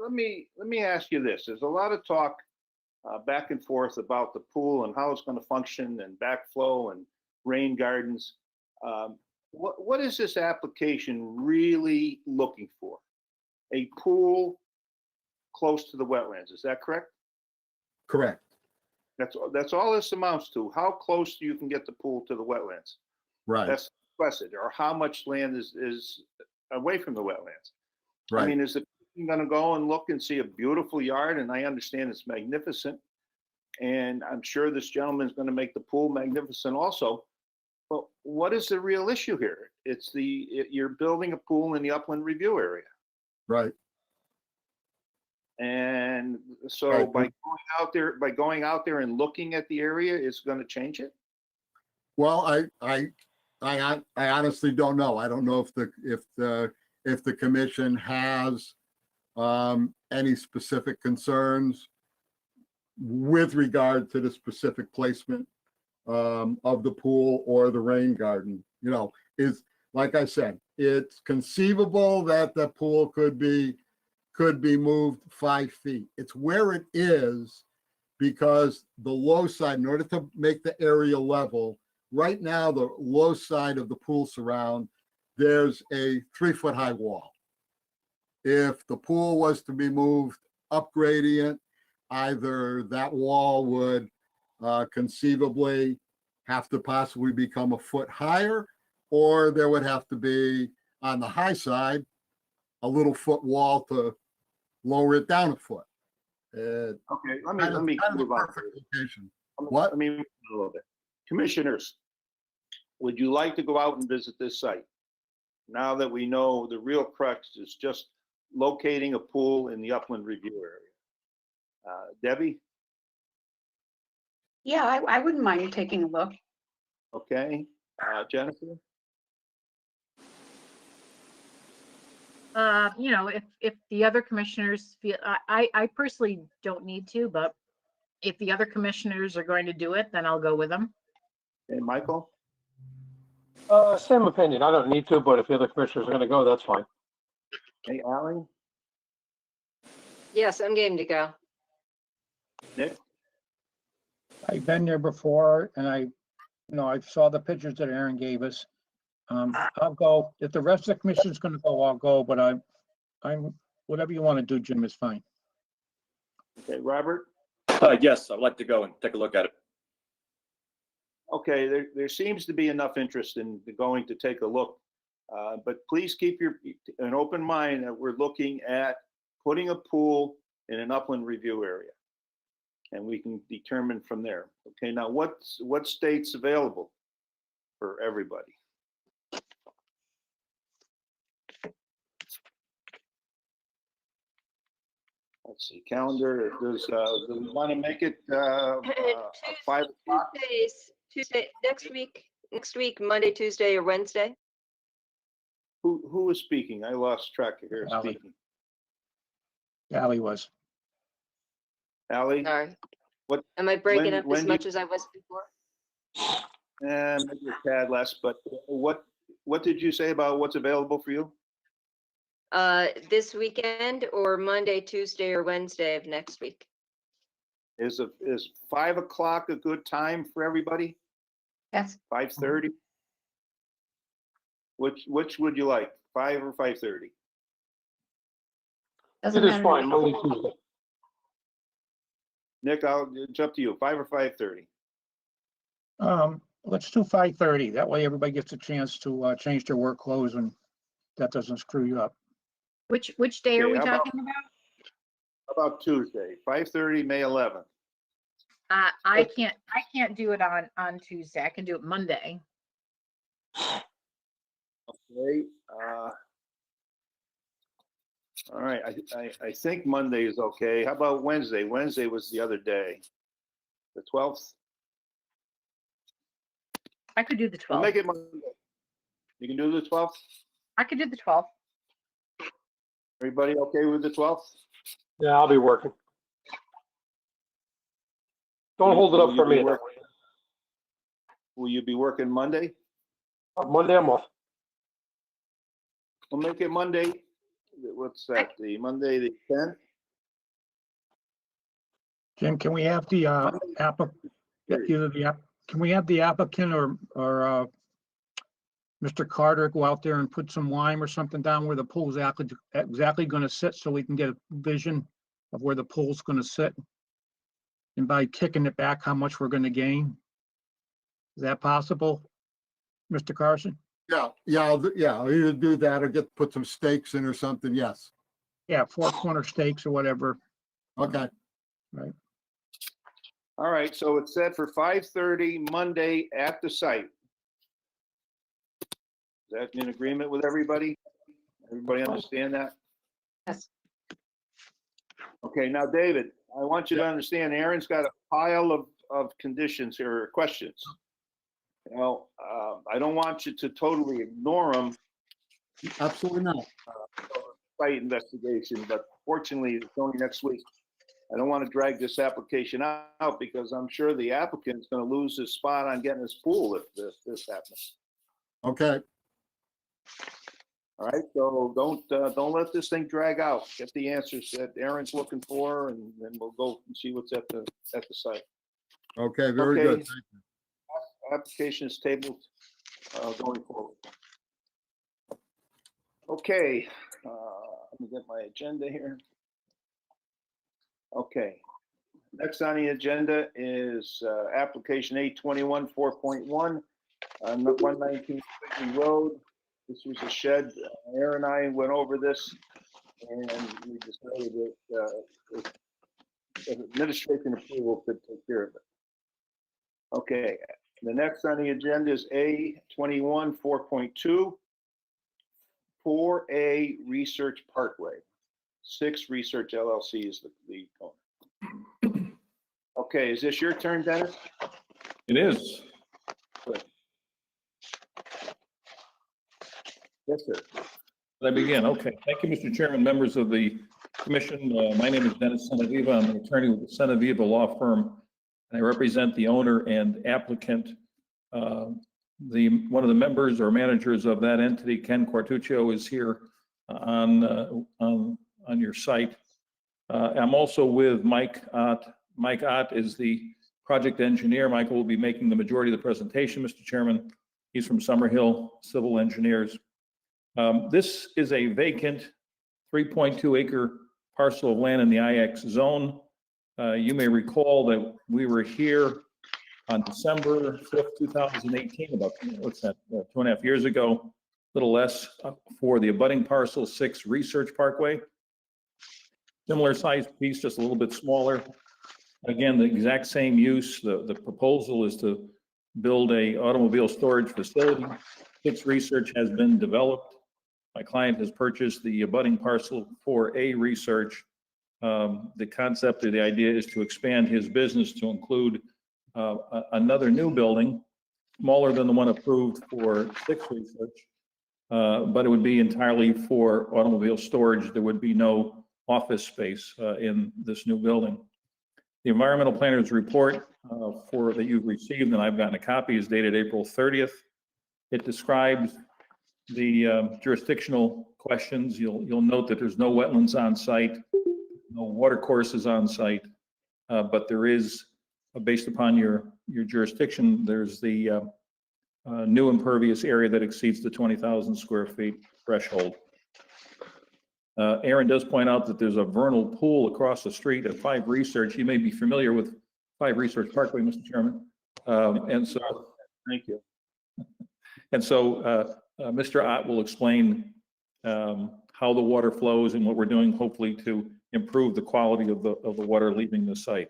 Let me ask you this. There's a lot of talk back and forth about the pool and how it's going to function and backflow and rain gardens. What is this application really looking for? A pool close to the wetlands, is that correct? Correct. That's all this amounts to. How close you can get the pool to the wetlands? Right. That's the question. Or how much land is away from the wetlands? Right. I mean, is the person going to go and look and see a beautiful yard? And I understand it's magnificent. And I'm sure this gentleman's going to make the pool magnificent also. But what is the real issue here? It's you're building a pool in the upland review area. Right. And so Right. by going out there and looking at the area, it's going to change it? Well, I honestly don't know. I don't know if the commission has any specific concerns with regard to the specific placement of the pool or the rain garden. You know, is like I said, it's conceivable that the pool could be moved 5 feet. It's where it is because the low side, in order to make the area level, right now the low side of the pool surround, there's a 3-foot high wall. If the pool was to be moved up gradient, either that wall would conceivably have to possibly become a foot higher, or there would have to be on the high side a little foot wall to lower it down a foot. Okay, let me move on. What? Let me move a little bit. Commissioners, would you like to go out and visit this site? Now that we know the real crux is just locating a pool in the upland review area. Debbie? Yeah, I wouldn't mind taking a look. Okay. Jennifer? You know, if the other commissioners feel, I personally don't need to, but if the other commissioners are going to do it, then I'll go with them. Hey, Michael? Same opinion. I don't need to, but if the other commissioners are going to go, that's fine. Hey, Ally? Yes, I'm game to go. Nick? I've been there before and I saw the pictures that Aaron gave us. I'll go. If the rest of the commission is going to go, I'll go, but I'm, whatever you want to do, Jim, is fine. Okay, Robert? Yes, I'd like to go and take a look at it. Okay, there seems to be enough interest in going to take a look. But please keep an open mind that we're looking at putting a pool in an upland review area. And we can determine from there. Okay, now what state's available for everybody? Let's see, calendar, do we want to make it 5 o'clock? Tuesday, next week, Monday, Tuesday, or Wednesday? Who was speaking? I lost track of her Ally. speaking. Ally was. Ally? Sorry. What? Am I breaking up when as do much as I was before? And maybe a tad less, but what did you say about what's available for you? This weekend or Monday, Tuesday, or Wednesday of next week? Is 5 o'clock a good time for everybody? Yes. 5:30? Which would you like, 5 or 5:30? Doesn't It is matter. fine, Monday, Tuesday. Nick, it's up to you, 5 or 5:30? Let's do 5:30. That way everybody gets a chance to change their work clothes and that doesn't screw you up. Which day are Okay, we how about- talking about? How about Tuesday, 5:30, May 11th? I can't do it on Tuesday. I can do it Monday. Okay. All right, I think Monday is okay. How about Wednesday? Wednesday was the other day, the 12th. I could do the We'll 12th. make it Monday. You can do the 12th? I could do the 12th. Everybody okay with the 12th? Yeah, I'll be working. Don't hold it up for me. Will you be working Monday? Monday I'm off. We'll make it Monday. What's that? The Monday, the 10th? Jim, can we have the can we have the applicant or Mr. Carter go out there and put some lime or something down where the pool is exactly going to sit so we can get a vision of where the pool's going to sit? And by kicking it back, how much we're going to gain? Is that possible, Mr. Carson? Yeah, I'll either do that or put some stakes in or something, yes. Yeah, 4 corner stakes or whatever. Okay, Right. All right, so it's set for 5:30 Monday at the site. Is that in agreement with everybody? Everybody understand that? Yes. Okay, now, David, I want you to understand, Aaron's got a pile of conditions here, or questions. You know, I don't want you to totally ignore them. absolutely not. Site investigation, but fortunately, it's only next week. I don't want to drag this application out because I'm sure the applicant's going to lose his spot on getting his pool if this happens. Okay, All right, so don't let this thing drag out. Get the answers that Aaron's looking for, and then we'll go and see what's at the site. okay, very good. Okay. Application is tabled going forward. Okay, let me get my agenda here. Okay, next on the agenda is application 821 4.1, 119 Whitney Road. This was a shed. Aaron and I went over this, and we decided that administration approval could take care of it. Okay, the next on the agenda is A21 4.2, 4A Research Parkway. 6 Research LLC is the owner. Okay, is this your turn, Dennis? It is. Good. Yes, sir. I begin. Okay. Thank you, Mr. Chairman, members of the commission. My name is Dennis Senaviva. I'm an attorney with the Senaviva Law Firm. And I represent the owner and applicant. One of the members or managers of that entity, Ken Quartuccio, is here on your site. I'm also with Mike Ott. Mike Ott is the project engineer. Michael will be making the majority of the presentation, Mr. Chairman. He's from Summerhill Civil Engineers. This is a vacant 3.2 acre parcel of land in the IX zone. You may recall that we were here on December 5th, 2018, about, what's that, 2.5 years ago, a little less, for the abutting parcel 6 Research Parkway. Similar size piece, just a little bit smaller. Again, the exact same use. The proposal is to build a automobile storage facility. 6 Research has been developed. My client has purchased the abutting parcel for A Research. The concept or the idea is to expand his business to include another new building, smaller than the one approved for 6 Research, but it would be entirely for automobile storage. There would be no office space in this new building. The environmental planner's report that you've received, and I've gotten a copy, is dated April 30th. It describes the jurisdictional questions. You'll note that there's no wetlands on site, no watercourses on site, but there is, based upon your jurisdiction, there's the new impervious area that exceeds the 20,000 square feet threshold. Aaron does point out that there's a vernal pool across the street at 5 Research. You may be familiar with 5 Research Parkway, Mr. Chairman. And so, Thank you. And so Mr. Ott will explain how the water flows and what we're doing, hopefully, to improve the quality of the water leaving the site.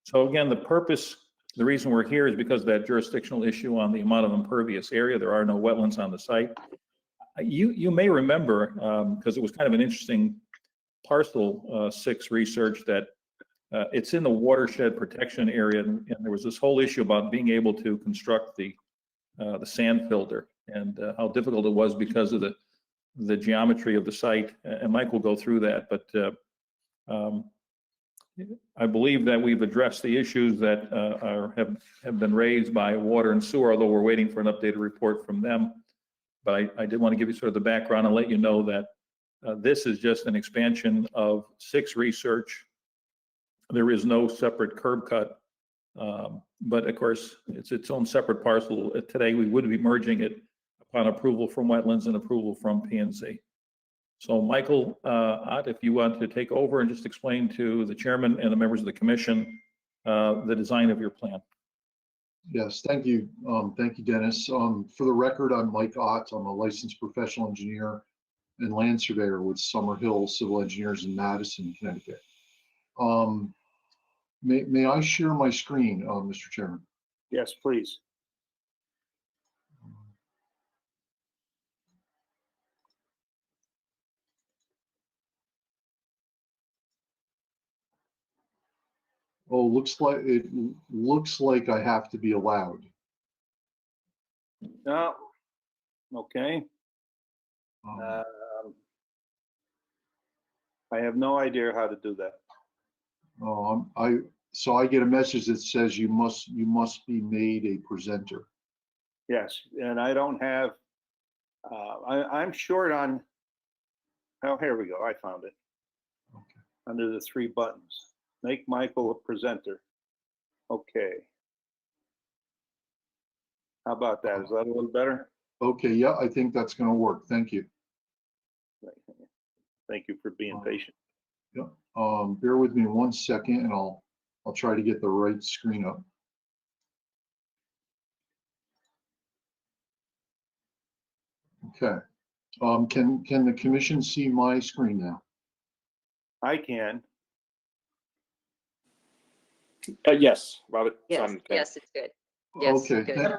So again, the reason we're here is because of that jurisdictional issue on the amount of impervious area. There are no wetlands on the site. You may remember, because it was kind of an interesting parcel 6 research, that it's in the watershed protection area, and there was this whole issue about being able to construct the sand filter, and how difficult it was because of the geometry of the site. And Mike will go through that, but I believe that we've addressed the issues that have been raised by water and sewer, although we're waiting for an updated report from them. But I did want to give you sort of the background and let you know that this is just an expansion of 6 Research. There is no separate curb cut, but of course it's its own separate parcel. Today we would be merging it upon approval from Wetlands and approval from P&Z. So Michael Ott, if you want to take over and just explain to the chairman and the members of the commission the design of your plan. Yes, thank you. Thank you, Dennis. For the record, I'm Mike Ott. I'm a licensed professional engineer and land surveyor with Summerhill Civil Engineers in Madison, Connecticut. May I share my screen, Mr. Chairman? Yes, please. Oh, looks like I have to be allowed. No. Okay. I have no idea how to do that. So I get a message that says you must be made a presenter. Yes, and I don't have. I'm short on. Oh, here we go. I found it. Okay. Under the 3 buttons. Make Michael a presenter. Okay. How about that? Is that a little better? Okay, yeah, I think that's going to work. Thank you. Thank you for being patient. Yeah. Bear with me 1 second, and I'll try to get the right screen up. Okay. Can the commission see my screen now? I can. Yes, Robert. Yes, Okay. yes, it's good. Yes, Okay. good.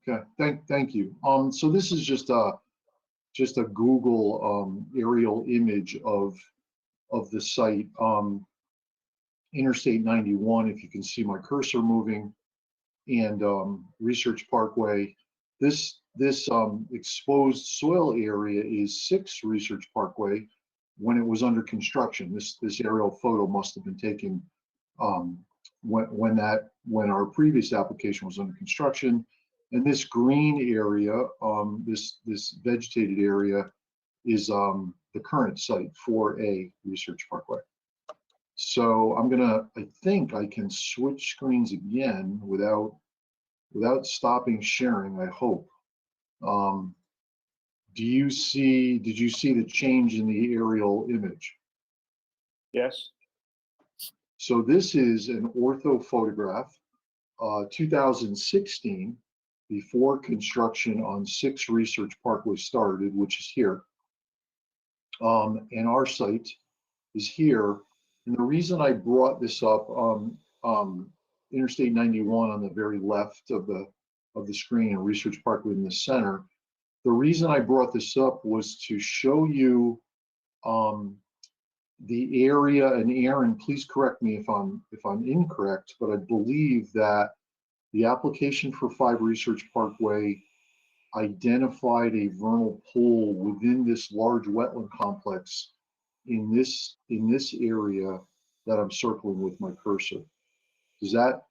Okay. Thank you. So this is just a Google aerial image of the site. Interstate 91, if you can see my cursor moving, and Research Parkway. This exposed soil area is 6 Research Parkway when it was under construction. This aerial photo must have been taken when our previous application was under construction. And this green area, this vegetated area, is the current site, 4A Research Parkway. So I think I can switch screens again without stopping sharing, I hope. Did you see the change in the aerial image? Yes. So this is an ortho photograph, 2016, before construction on 6 Research Parkway started, which is here. And our site is here. And the reason I brought this up, Interstate 91 on the very left of the screen and Research Parkway in the center. The reason I brought this up was to show you the area, and Aaron, please correct me if I'm incorrect, but I believe that the application for 5 Research Parkway identified a vernal pool within this large wetland complex in this area that I'm circling with my cursor. Does that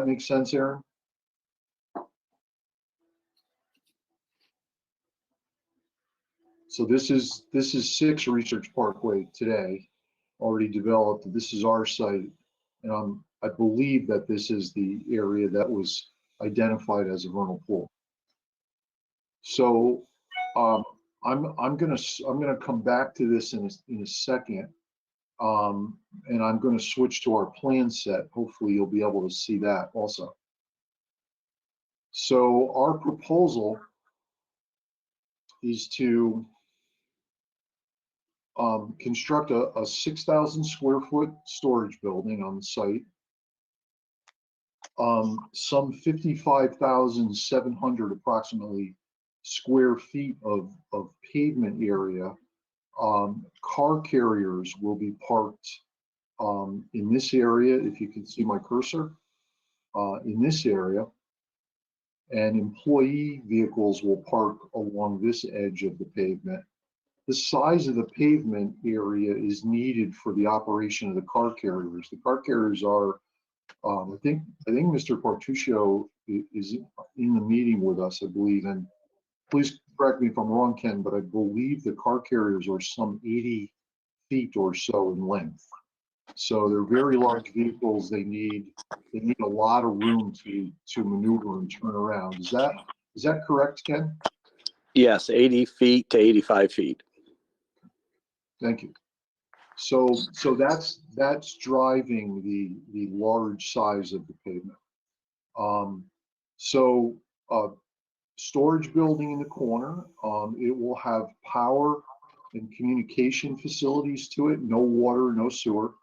make sense, Aaron? So this is 6 Research Parkway today, already developed. This is our site, and I believe that this is the area that was identified as a vernal pool. So I'm gonna come back to this in a second, and I'm gonna switch to our plan set. Hopefully, you'll be able to see that also. So our proposal is to construct a 6,000 square foot storage building on the site. Some 55,700 approximately square feet of pavement area. Car carriers will be parked in this area, if you can see my cursor, in this area. And employee vehicles will park along this edge of the pavement. The size of the pavement area is needed for the operation of the car carriers. The car carriers are, I think Mr. Partuccio is in the meeting with us, I believe, and please correct me if I'm wrong, Ken, but I believe the car carriers are some 80 feet or so in length. So they're very large vehicles. They need a lot of room to maneuver and turn around. Is that correct, Ken? Yes, 80 feet to 85 feet. Thank you. So that's driving the large size of the pavement. Storage building in the corner. It will have power and communication facilities to it. No water, no sewer,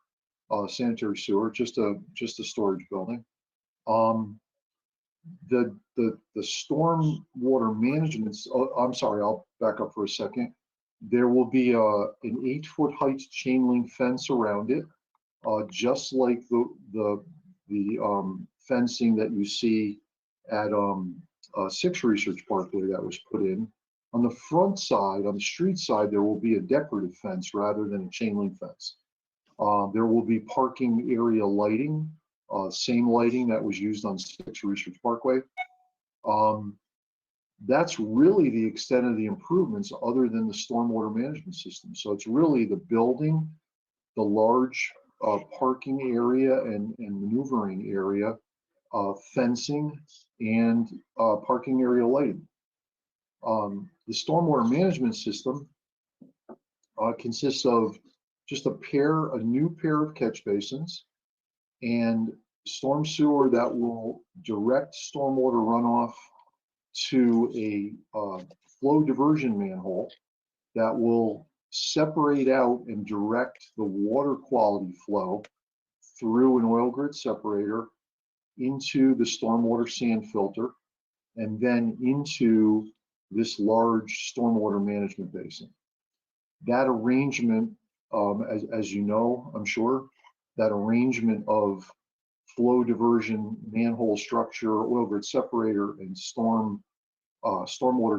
sanitary sewer. Just a storage building. The storm water management. I'm sorry. I'll back up for a second. There will be an 8-foot height chain link fence around it, just like the fencing that you see at 6 Research Parkway that was put in. On the front side, on the street side, there will be a decorative fence rather than a chain link fence. There will be parking area lighting, same lighting that was used on 6 Research Parkway. That's really the extent of the improvements other than the stormwater management system. So it's really the building, the large parking area and maneuvering area, fencing, and parking area lighting. The stormwater management system consists of just a new pair of catch basins and storm sewer that will direct stormwater runoff to a flow diversion manhole that will separate out and direct the water quality flow through an oil grit separator into the stormwater sand filter and then into this large stormwater management basin. That arrangement, as you know, I'm sure, that arrangement of flow diversion manhole structure, oil grit separator, and stormwater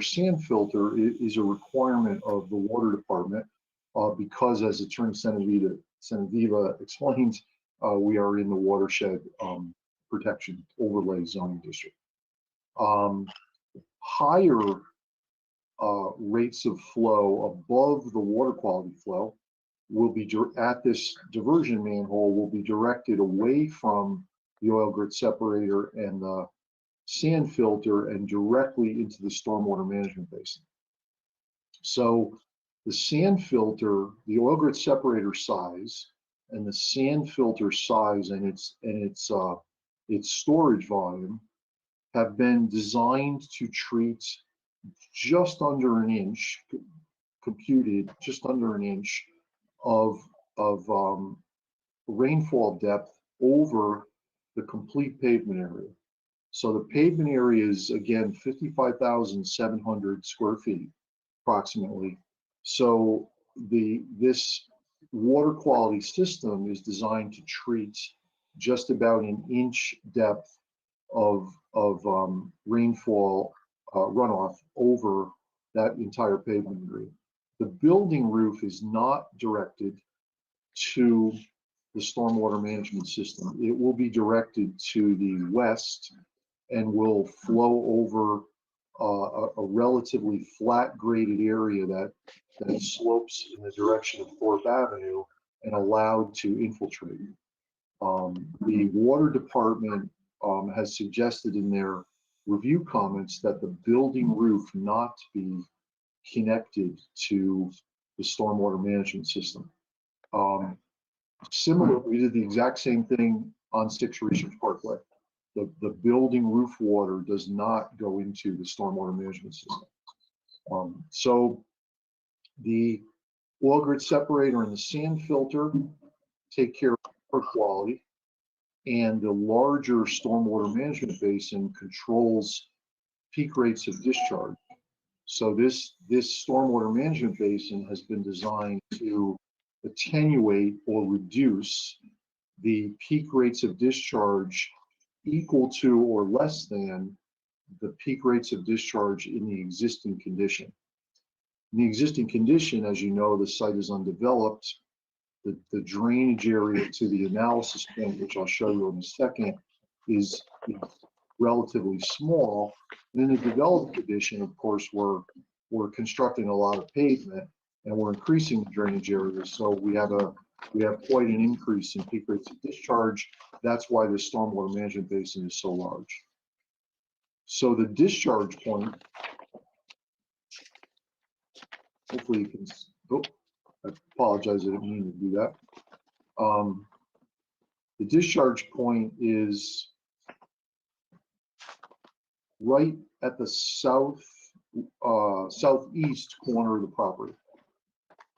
sand filter is a requirement of the water department because, as Attorney Senaviva explains, we are in the watershed protection overlay zoning district. Higher rates of flow above the water quality flow will be at this diversion manhole will be directed away from the oil grit separator and the sand filter and directly into the stormwater management basin. So the sand filter, the oil grit separator size, and the sand filter size and its storage volume have been designed to treat just under an inch, computed just under an inch of rainfall depth over the complete pavement area. So the pavement area is, again, 55,700 square feet approximately. So this water quality system is designed to treat just about an inch depth of rainfall runoff over that entire pavement area. The building roof is not directed to the stormwater management system. It will be directed to the west and will flow over a relatively flat graded area that slopes in the direction of 4th Avenue and allowed to infiltrate. The water department has suggested in their review comments that the building roof not be connected to the stormwater management system. Similar, we did the exact same thing on 6 Research Parkway. The building roof water does not go into the stormwater management system. So the oil grit separator and the sand filter take care of air quality, and the larger stormwater management basin controls peak rates of discharge. So this stormwater management basin has been designed to attenuate or reduce the peak rates of discharge equal to or less than the peak rates of discharge in the existing condition. In the existing condition, as you know, the site is undeveloped. The drainage area to the analysis point, which I'll show you in a second, is relatively small. And in the developed condition, of course, we're constructing a lot of pavement and we're increasing the drainage area. So we have quite an increase in peak rates of discharge. That's why the stormwater management basin is so large. So the discharge point, hopefully you can, oh, I apologize, I didn't mean to do that. The discharge point is right at the southeast corner of the property.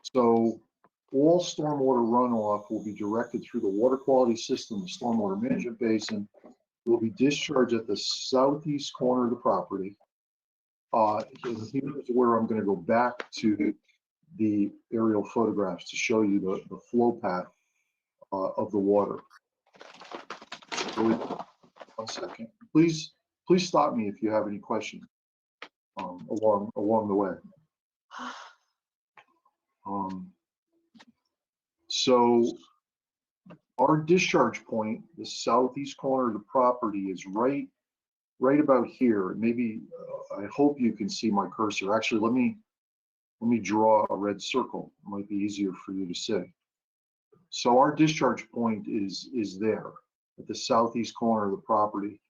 So all stormwater runoff will be directed through the water quality system, the stormwater management basin, will be discharged at the southeast corner of the property. And here's where I'm going to go back to the aerial photographs to show you the flow path of the water. So 1 second. Please stop me if you have any questions along the way. So our discharge point, the southeast corner of the property, is right about here. Maybe I hope you can see my cursor. Actually, let me draw a red circle. It might be easier for you to see. So our discharge point is there at the southeast corner of the property.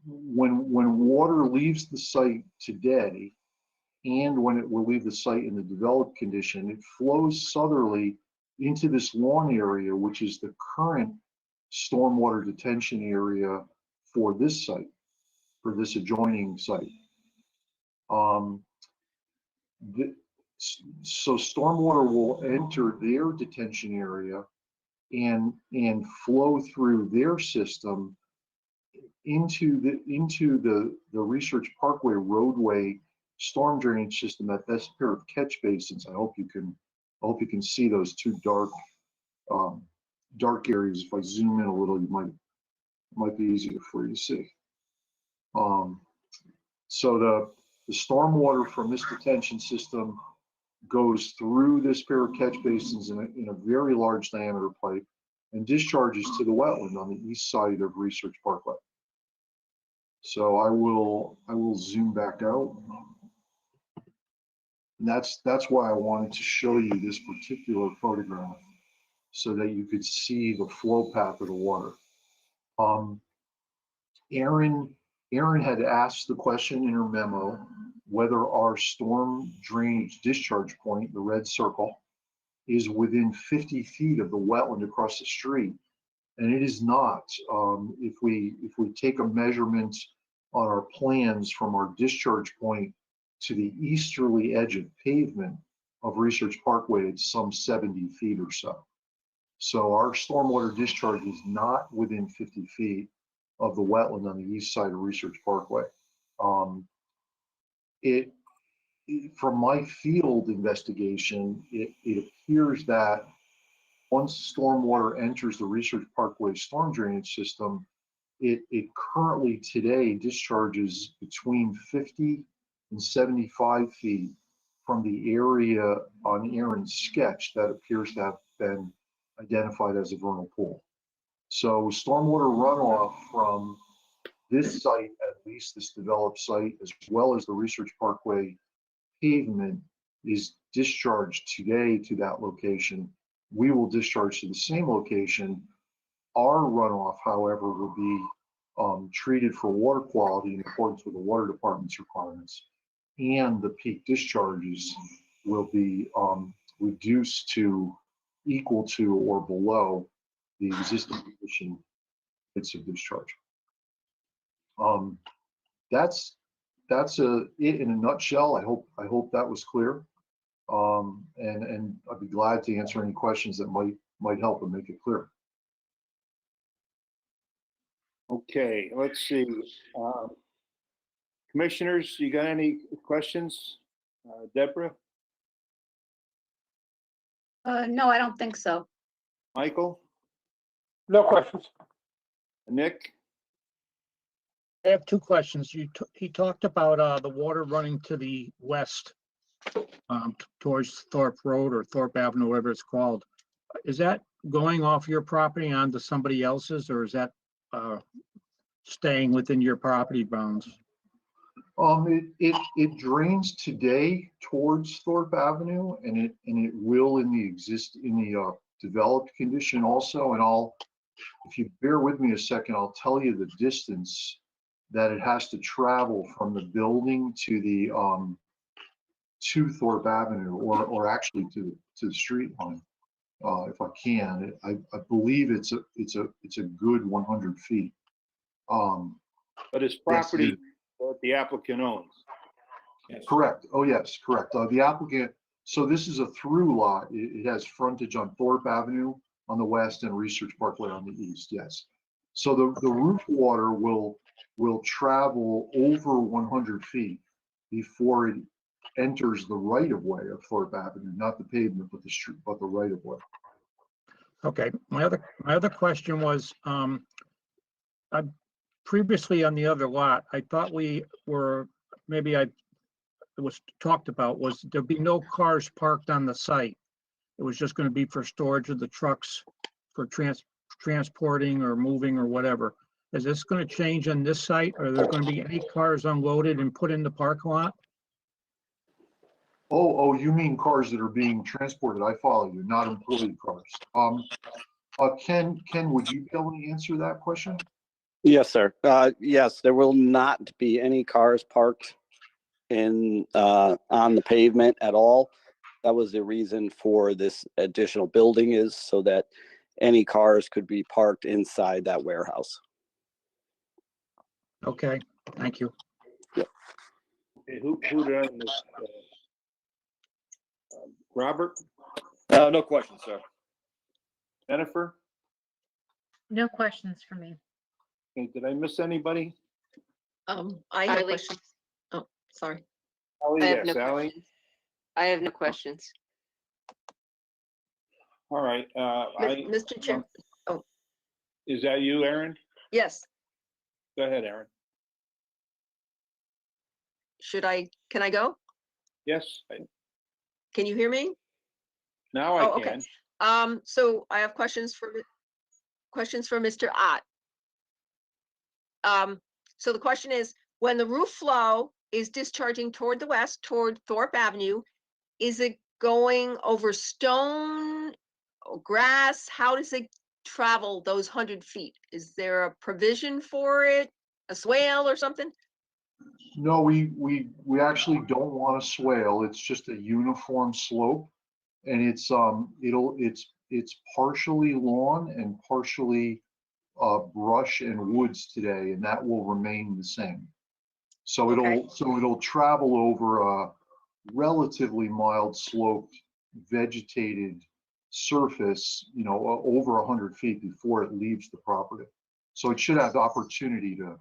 When water leaves the site today, and when it will leave the site in the developed condition, it flows southerly into this lawn area, which is the current stormwater detention area for this site, for this adjoining site. So stormwater will enter their detention area and flow through their system into the Research Parkway roadway storm drainage system at this pair of catch basins. I hope you can see those two dark areas. If I zoom in a little, it might be easier for you to see. So the stormwater from this detention system goes through this pair of catch basins in a very large diameter pipe and discharges to the wetland on the east side of Research Parkway. So I will zoom back out. And that's why I wanted to show you this particular photograph, so that you could see the flow path of the water. Erin had asked the question in her memo whether our storm drainage discharge point, the red circle, is within 50 feet of the wetland across the street, and it is not. If we take a measurement on our plans from our discharge point to the easterly edge of pavement of Research Parkway, it's some 70 feet or so. So our stormwater discharge is not within 50 feet of the wetland on the east side of Research Parkway. From my field investigation, it appears that once stormwater enters the Research Parkway storm drainage system, it currently today discharges between 50 and 75 feet from the area on Erin's sketch that appears to have been identified as a vernal pool. So stormwater runoff from this site, at least this developed site, as well as the Research Parkway pavement, is discharged today to that location. We will discharge to the same location. Our runoff, however, will be treated for water quality in accordance with the water department's requirements. And the peak discharges will be reduced to equal to or below the existing condition limits of discharge. That's it in a nutshell. I hope that was clear. And I'd be glad to answer any questions that might help and make it clear. Okay, let's see. Commissioners, you got any questions? Deborah, No, I don't think so. Michael, No questions. Nick? I have two questions. He talked about the water running to the west towards Thorpe Road or Thorpe Avenue, whatever it's called. Is that going off your property onto somebody else's, or is that staying within your property bounds? It drains today towards Thorpe Avenue, and it will in the developed condition also. And if you bear with me a second, I'll tell you the distance that it has to travel from the building to the to Thorpe Avenue, or actually to the street line, if I can. I believe it's a good 100 feet. But it's property that the applicant owns. Yes. Correct. Oh, yes, correct. The applicant, so this is a through lot. It has frontage on Thorpe Avenue on the west and Research Parkway on the east, yes. So the roof water will travel over 100 feet before it enters the right of way of Thorpe Avenue, not the pavement, but the street, but the right of way. Okay, my other question was, previously on the other lot, I thought we were, it was talked about, was there'd be no cars parked on the site. It was just gonna be for storage of the trucks for transporting or moving or whatever. Is this gonna change on this site? Are there gonna be any cars unloaded and put in the parking lot? Oh, you mean cars that are being transported? I follow you, not employee cars. Ken, would you be able to answer that question? Yes, sir. Yes, there will not be any cars parked on the pavement at all. That was the reason for this additional building, is so that any cars could be parked inside that warehouse. Okay, thank you. Okay, who did I miss? Robert, No questions, sir. Jennifer? No questions for me. Okay, did I miss anybody? I have Ally? questions. Oh, sorry. Ally, I have yes, no Ally? questions. I have no questions. All right, Mr. Chair, is that you, Aaron? yes, Go ahead, Aaron. can I go? Yes, Can you hear me? now Oh, I okay. can. So I have questions for Mr. Ott. So the question is, when the roof flow is discharging toward the west, toward Thorpe Avenue, is it going over stone or grass? How does it travel those 100 feet? Is there a provision for it? A swale or something? No, we actually don't want a swale. It's just a uniform slope, and it's partially lawn and partially brush and woods today, and that will remain the same. So it'll travel over a relatively mild sloped vegetated surface, over 100 feet before it leaves the property. So it should have the opportunity to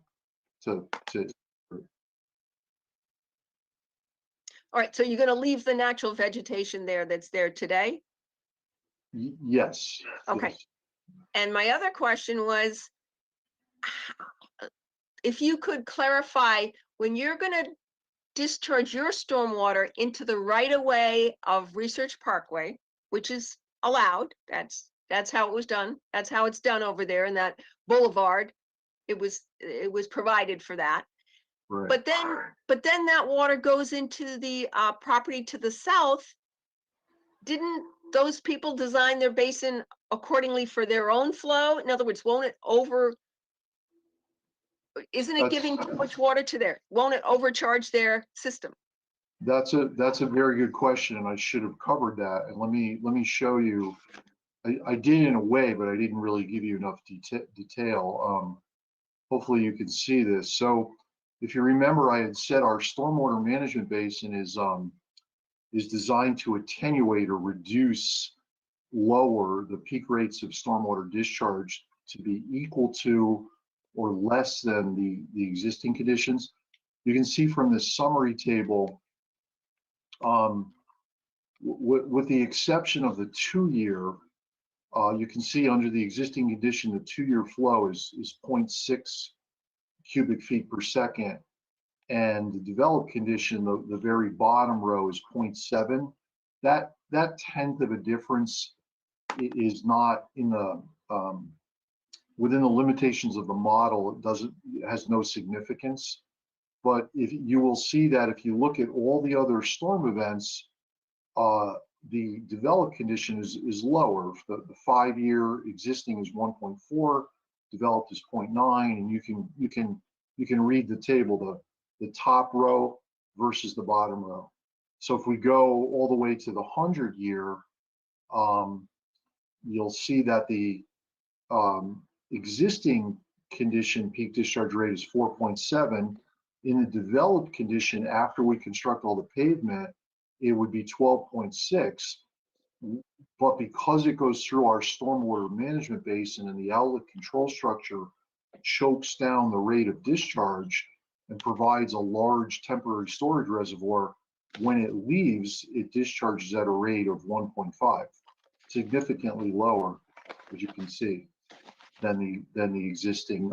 All right, so you're going to leave the natural vegetation there that's there today? Yes. Okay. Yes. And my other question was, if you could clarify, when you're going to discharge your stormwater into the right of way of Research Parkway, which is allowed, that's That's how it was done. That's how it's done over there in that boulevard. It was provided for that. Right. But then that water goes into the property to the south. Didn't those people design their basin accordingly for their own flow? In other words, isn't it giving too much water to won't it overcharge their system? That's a very good question, and I should have covered that. And let me show you. I did in a way, but I didn't really give you enough detail. Hopefully you can see this. So if you remember, I had said our stormwater management basin is designed to attenuate or lower the peak rates of stormwater discharge to be equal to or less than the existing conditions. You can see from this summary table, with the exception of the 2-year, you can see under the existing condition, the 2-year flow is 0.6 cubic feet per second. And the developed condition, the very bottom row is 0.7. That tenth of a difference is not in the within the limitations of the model. It has no significance. But if you will see that if you look at all the other storm events, the developed condition is lower. The 5-year existing is 1.4, developed is 0.9, and you can read the table, the top row versus the bottom row. So if we go all the way to the 100-year, you'll see that the existing condition peak discharge rate is 4.7. In the developed condition, after we construct all the pavement, it would be 12.6. But because it goes through our stormwater management basin and the outlet control structure chokes down the rate of discharge and provides a large temporary storage reservoir, when it leaves, it discharges at a rate of 1.5, significantly lower, as you can see, than the existing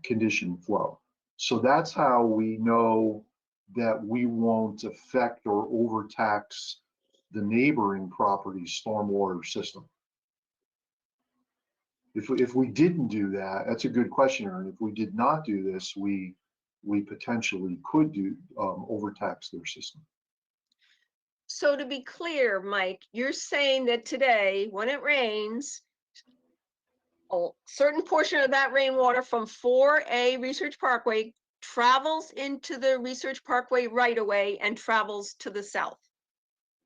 condition flow. So that's how we know that we won't affect or overtax the neighboring property's stormwater system. If we didn't do that, that's a good question, Aaron. If we did not do this, we potentially could overtax their system. So to be clear, Mike, you're saying that today, when it rains, a certain portion of that rainwater from 4A Research Parkway travels into the Research Parkway right away and travels to the south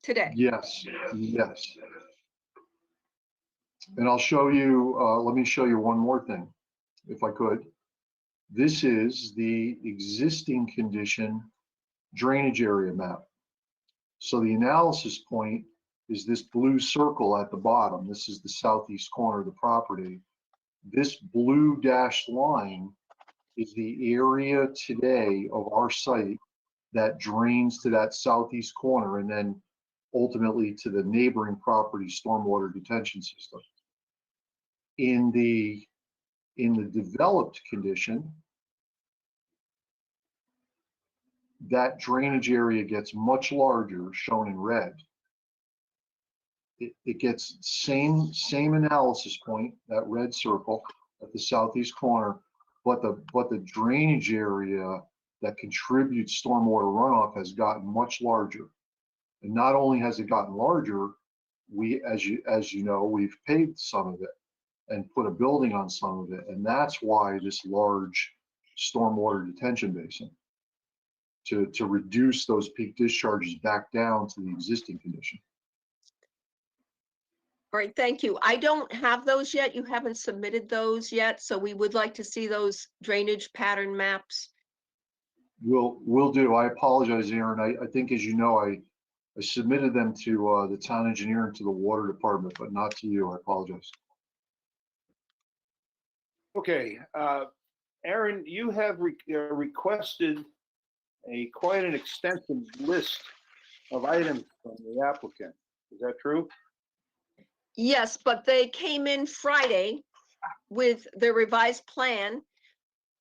today? Yes. And I'll show you, let me show you one more thing, if I could. This is the existing condition drainage area map. So the analysis point is this blue circle at the bottom. This is the southeast corner of the property. This blue dashed line is the area today of our site that drains to that southeast corner and then ultimately to the neighboring property stormwater detention system. In the developed condition, that drainage area gets much larger, shown in red. It gets same analysis point, that red circle at the southeast corner, but the drainage area that contributes stormwater runoff has gotten much larger. And not only has it gotten larger, as you know, we've paved some of it and put a building on some of it, and that's why this large stormwater detention basin, to reduce those peak discharges back down to the existing condition. All right, thank you. I don't have those yet. You haven't submitted those yet, so we would like to see those drainage pattern maps. Will do. I apologize, Aaron. I think, as you know, I submitted them to the town engineer and to the water department, but not to you. I apologize. Okay, Aaron, you have requested quite an extensive list of items from the applicant. Is that true? Yes, but they came in Friday with the revised plan.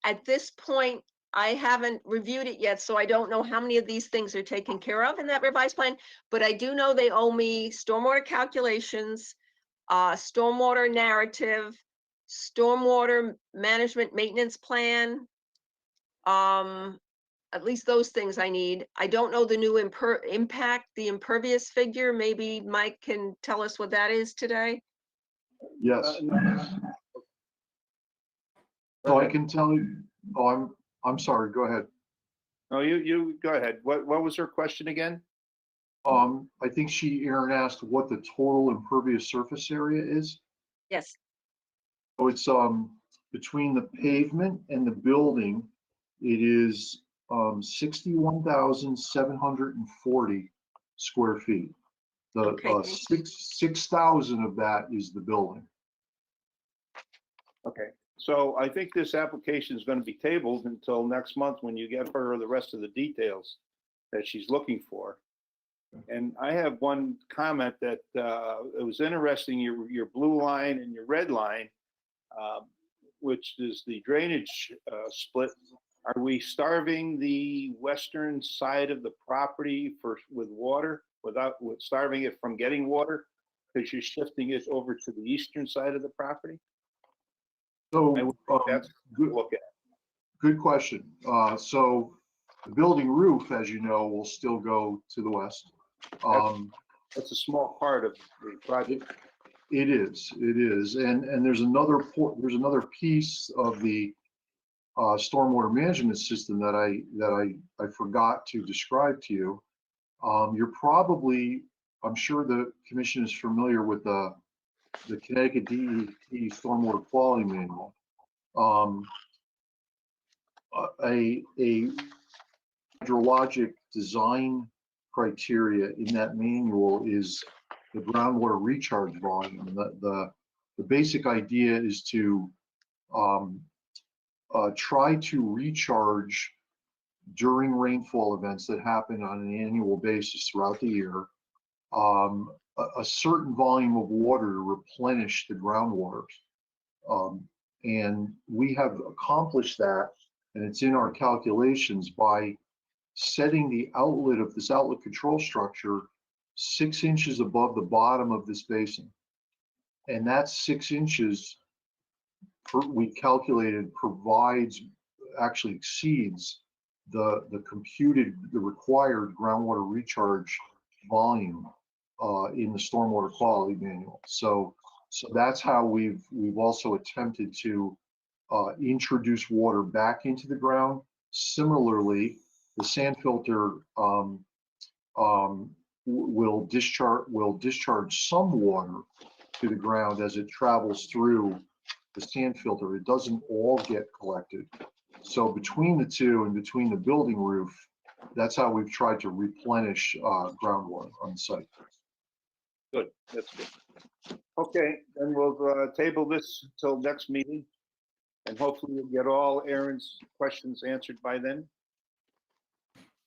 At this point, I haven't reviewed it yet, so I don't know how many of these things are taken care of in that revised plan, but I do know they owe me stormwater calculations, stormwater narrative, stormwater management maintenance plan. At least those things I need. I don't know the new impact, the impervious figure. Maybe Mike can tell us what that is today. Yes. So I can tell you, oh, I'm sorry, go ahead. No, you go ahead. What was her question again? I think Erin asked what the total impervious surface area is. Yes. So it's, between the pavement and the building, it is, 61,740 square feet. The, Okay. 6,000 of that is the building. Okay, so I think this application is going to be tabled until next month when you get her the rest of the details that she's looking for. And I have one comment that it was interesting, your blue line and your red line, which is the drainage split. Are we starving the western side of the property with water with starving it from getting water? Because you're shifting it over to the eastern side of the property? So That's good look at. Good question. So the building roof, as you know, will still go to the west. That's a small part of the project. It is, and there's another piece of the stormwater management system that I forgot to describe to you. I'm sure the commission is familiar with the Connecticut DEP Stormwater Quality Manual. A hydrologic design criteria in that manual is the groundwater recharge volume. The basic idea is to try to recharge during rainfall events that happen on an annual basis throughout the year, a certain volume of water to replenish the groundwater. And we have accomplished that, and it's in our calculations by setting the outlet of this outlet control structure 6 inches above the bottom of this basin. And that 6 inches, we calculated, actually exceeds the required groundwater recharge volume in the stormwater quality manual. So that's how we've also attempted to introduce water back into the ground. Similarly, the sand filter will discharge some water to the ground as it travels through the sand filter. It doesn't all get collected. So between the two and between the building roof, that's how we've tried to replenish groundwater on the site. Good, that's good. Okay, then we'll table this till next meeting, and hopefully we'll get all Aaron's questions answered by then.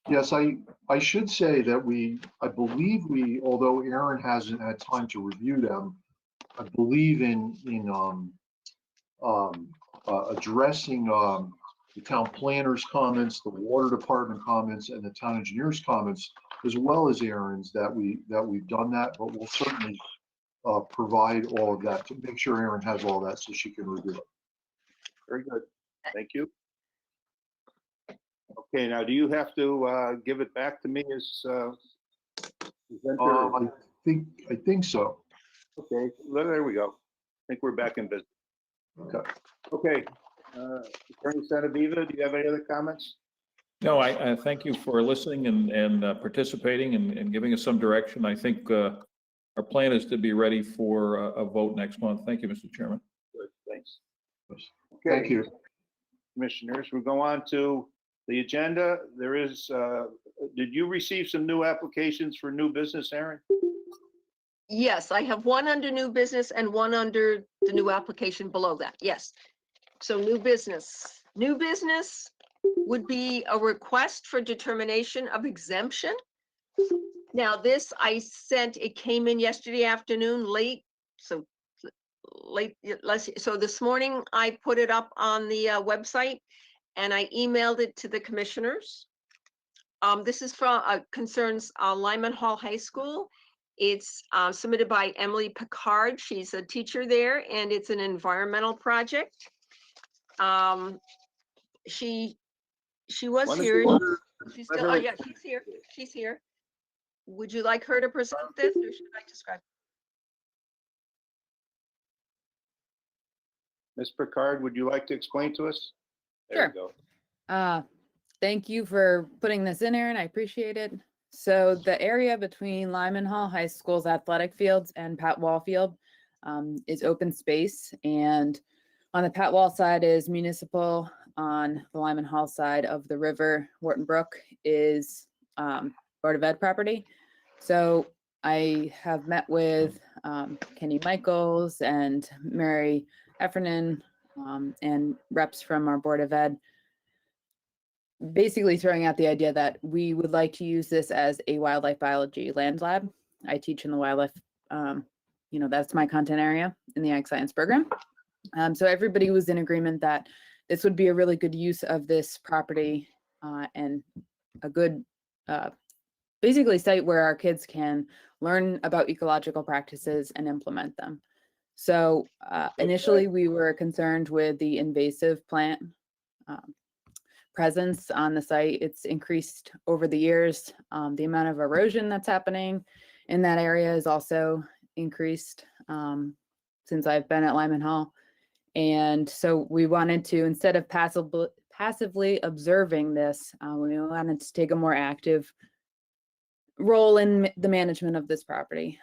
Yes, I should say that I believe although Aaron hasn't had time to review them, I believe in addressing the town planner's comments, the water department comments, and the town engineer's comments, as well as Aaron's, that we've done that, but we'll certainly provide all of that to make sure Aaron has all that so she can review it. Very good, thank you. Okay, now do you have to give it back to me as presenter? I think so. Okay, there we go. I think we're back in business. Okay. Attorney Senaviva, do you have any other comments? No, I thank you for listening and participating and giving us some direction. I think our plan is to be ready for a vote next month. Thank you, Mr. Chairman. Good, thanks. Okay. Thank you. Commissioners, we'll go on to the agenda. There is, did you receive some new applications for new business, Aaron? Yes, I have one under new business and one under the new application below that. Yes. So new business would be a request for determination of exemption. Now this it came in yesterday afternoon late. So this morning I put it up on the website, and I emailed it to the commissioners. This is from, concerns Lyman Hall High School. It's submitted by Emily Picard. She's a teacher there, and it's an environmental project. She was here. She's still, oh yeah, she's here. She's here. Would you like her to present this, or should I describe? Ms. Picard, would you like to explain to us? There you go. Thank you for putting this in, Aaron. I appreciate it. So the area between Lyman Hall High School's athletic fields and Pat Wall Field is open space. And on the Pat Wall side is municipal. On the Lyman Hall side of the river, Wharton Brook, is Board of Ed property. So I have met with Kenny Michaels and Mary Heffernan and reps from our Board of Ed, basically throwing out the idea that we would like to use this as a wildlife biology land lab. I teach in the wildlife, that's my content area in the Ag Science program. So everybody was in agreement that this would be a really good use of this property and a good, basically site where our kids can learn about ecological practices and implement them. So initially we were concerned with the invasive plant presence on the site. It's increased over the years. The amount of erosion that's happening in that area is also increased since I've been at Lyman Hall. And so we wanted to, instead of passively observing this, we wanted to take a more active role in the management of this property.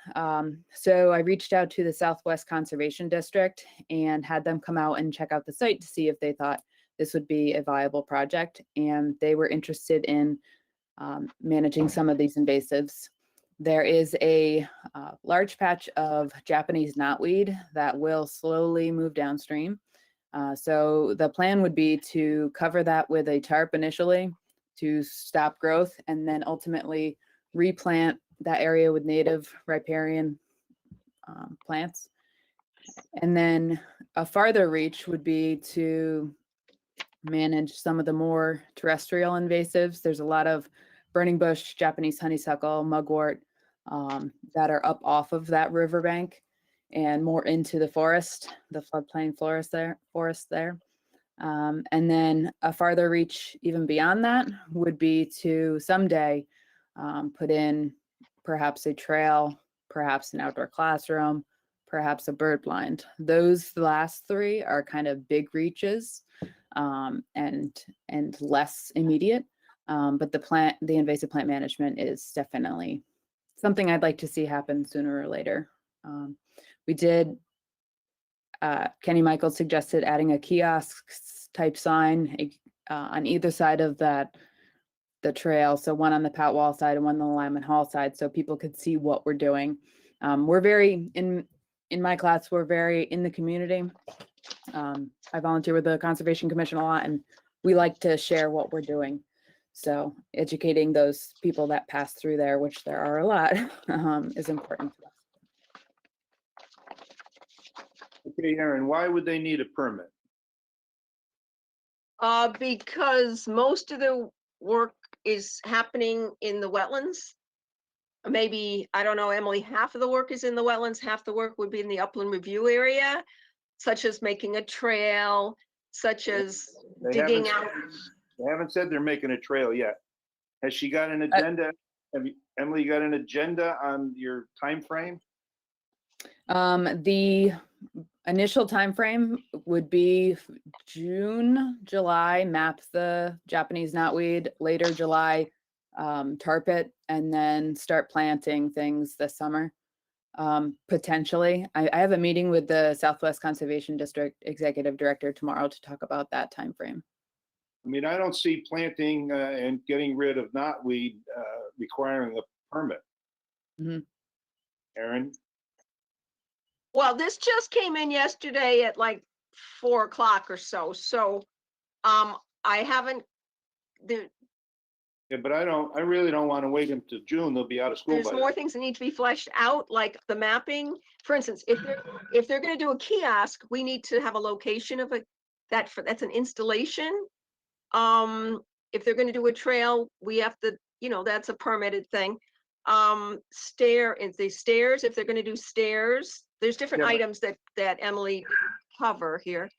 So I reached out to the Southwest Conservation District and had them come out and check out the site to see if they thought this would be a viable project. And they were interested in managing some of these invasives. There is a large patch of Japanese knotweed that will slowly move downstream. So the plan would be to cover that with a tarp initially to stop growth, and then ultimately replant that area with native riparian plants. And then a farther reach would be to manage some of the more terrestrial invasives. There's a lot of burning bush, Japanese honeysuckle, mugwort that are up off of that riverbank and more into the forest, the floodplain forest there. And then a farther reach even beyond that would be to someday put in perhaps a trail, perhaps an outdoor classroom, perhaps a bird blind. Those last three are kind of big reaches and less immediate. But the invasive plant management is definitely something I'd like to see happen sooner or later. We did, Kenny Michaels suggested adding a kiosk type sign on either side of the trail. So one on the Pat Wall side and one on the Lyman Hall side, so people could see what we're doing. We're very, in my class, we're very in the community. I volunteer with the Conservation Commission a lot, and we like to share what we're doing. So educating those people that pass through there, which there are a lot, is important for us. Okay, Aaron, why would they need a permit? Because most of the work is happening in the wetlands. Maybe, I don't know, Emily, half of the work is in the wetlands, half the work would be in the upland review area, such as making a trail, such as digging out. They haven't said they're making a trail yet. Has she got an agenda? Emily, you got an agenda on your time frame? The initial time frame would be June, July, map the Japanese knotweed, later July, tarp it, and then start planting things this summer. Potentially. I have a meeting with the Southwest Conservation District Executive Director tomorrow to talk about that time frame. I mean, I don't see planting and getting rid of knotweed requiring a permit. Mm-hmm. Aaron? Well, this just came in yesterday at like 4 o'clock or so. So I haven't, Yeah, but I really don't want to wait until June. They'll be out of school. There's more things that need to be fleshed out, like the mapping. For instance, if they're going to do a kiosk, we need to have a location of that's an installation. If they're gonna do a trail, we have to, that's a permitted thing. If they're gonna do stairs, there's different Yeah, but- items that Emily cover here.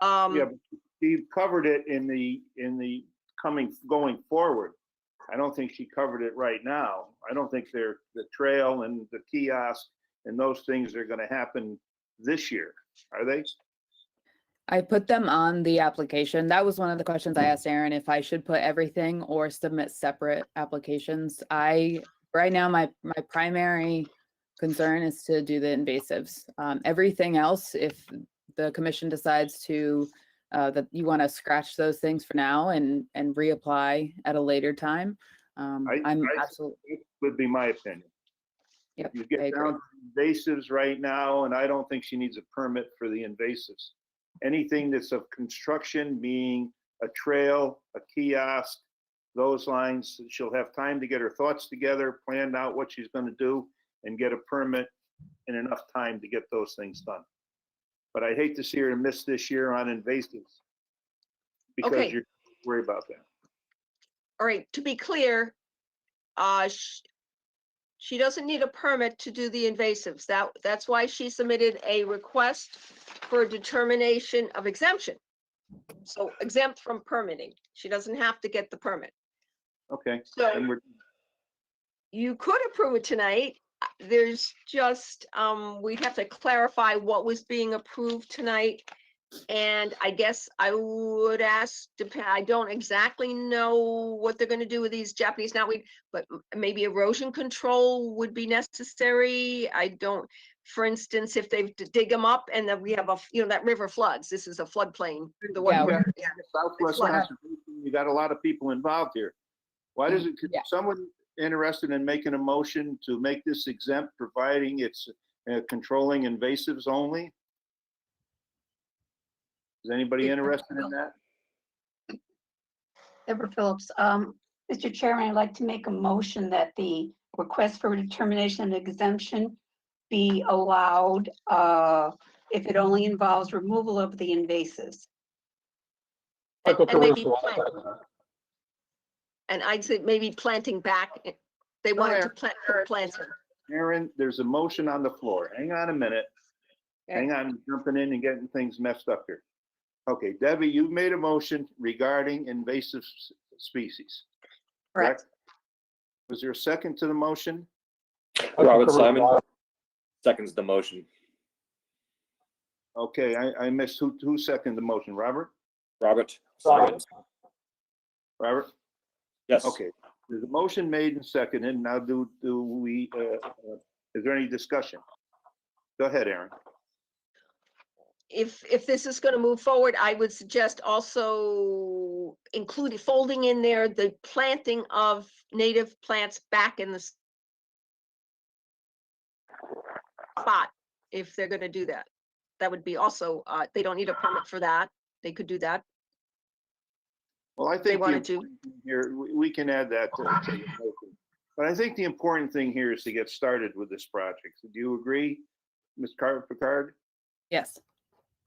Yeah, but Steve covered it in the going forward. I don't think she covered it right now. I don't think the trail and the kiosk and those things are gonna happen this year, are they? I put them on the application. That was one of the questions I asked Aaron, if I should put everything or submit separate applications. Right now, my primary concern is to do the invasives. Everything else, if the commission decides to, that you want to scratch those things for now and reapply at a later time, I'm absolutely. It would be my opinion. Yep, You I get agree. down to invasives right now, and I don't think she needs a permit for the invasives. Anything that's of construction, being a trail, a kiosk, those lines, she'll have time to get her thoughts together, plan out what she's gonna do, and get a permit in enough time to get those things done. But I'd hate to see her miss this year on invasives. Because Okay. you're worried about that. All right, to be clear, she doesn't need a permit to do the invasives. That's why she submitted a request for a determination of exemption. So exempt from permitting. She doesn't have to get the permit. Okay. So- then we're- You could approve it tonight. There's just, we'd have to clarify what was being approved tonight. And I guess I would ask, I don't exactly know what they're gonna do with these Japanese knotweed, but maybe erosion control would be necessary. I don't, for instance, if they dig them up and then we have that river floods, this is a floodplain. The one Yeah, where, Southwest like- Conservation, you got a lot of people involved here. Why does it, could Yeah. someone interested in making a motion to make this exempt, providing it's controlling invasives only? Is anybody interested in that? Deborah Phillips, Mr. Chairman, I'd like to make a motion that the request for determination of exemption be allowed if it only involves removal of the invasives. Michael And maybe Caruso. plant. And I'd say maybe planting back. They wanted to put plants in. Aaron, there's a motion on the floor. Hang on a minute. Hang on, jumping in and getting things messed up here. Okay, Debbie, you've made a motion regarding invasive species. Correct. Was there a second to the motion? Robert Simon seconds the motion. Okay, I missed, who seconded the motion? Robert? Robert Simon. Robert? Yes. Okay, there's a motion made and seconded. Now do we, is there any discussion? Go ahead, Aaron. If this is going to move forward, I would suggest also folding in there the planting of native plants back in the spot, if they're going to do that. That would be also, they don't need a permit for that. They could do that. Well, I They think the wanted to. important thing here, we can add that to the motion. But I think the important thing here is to get started with this project. Do you agree, Ms. Picard? Yes.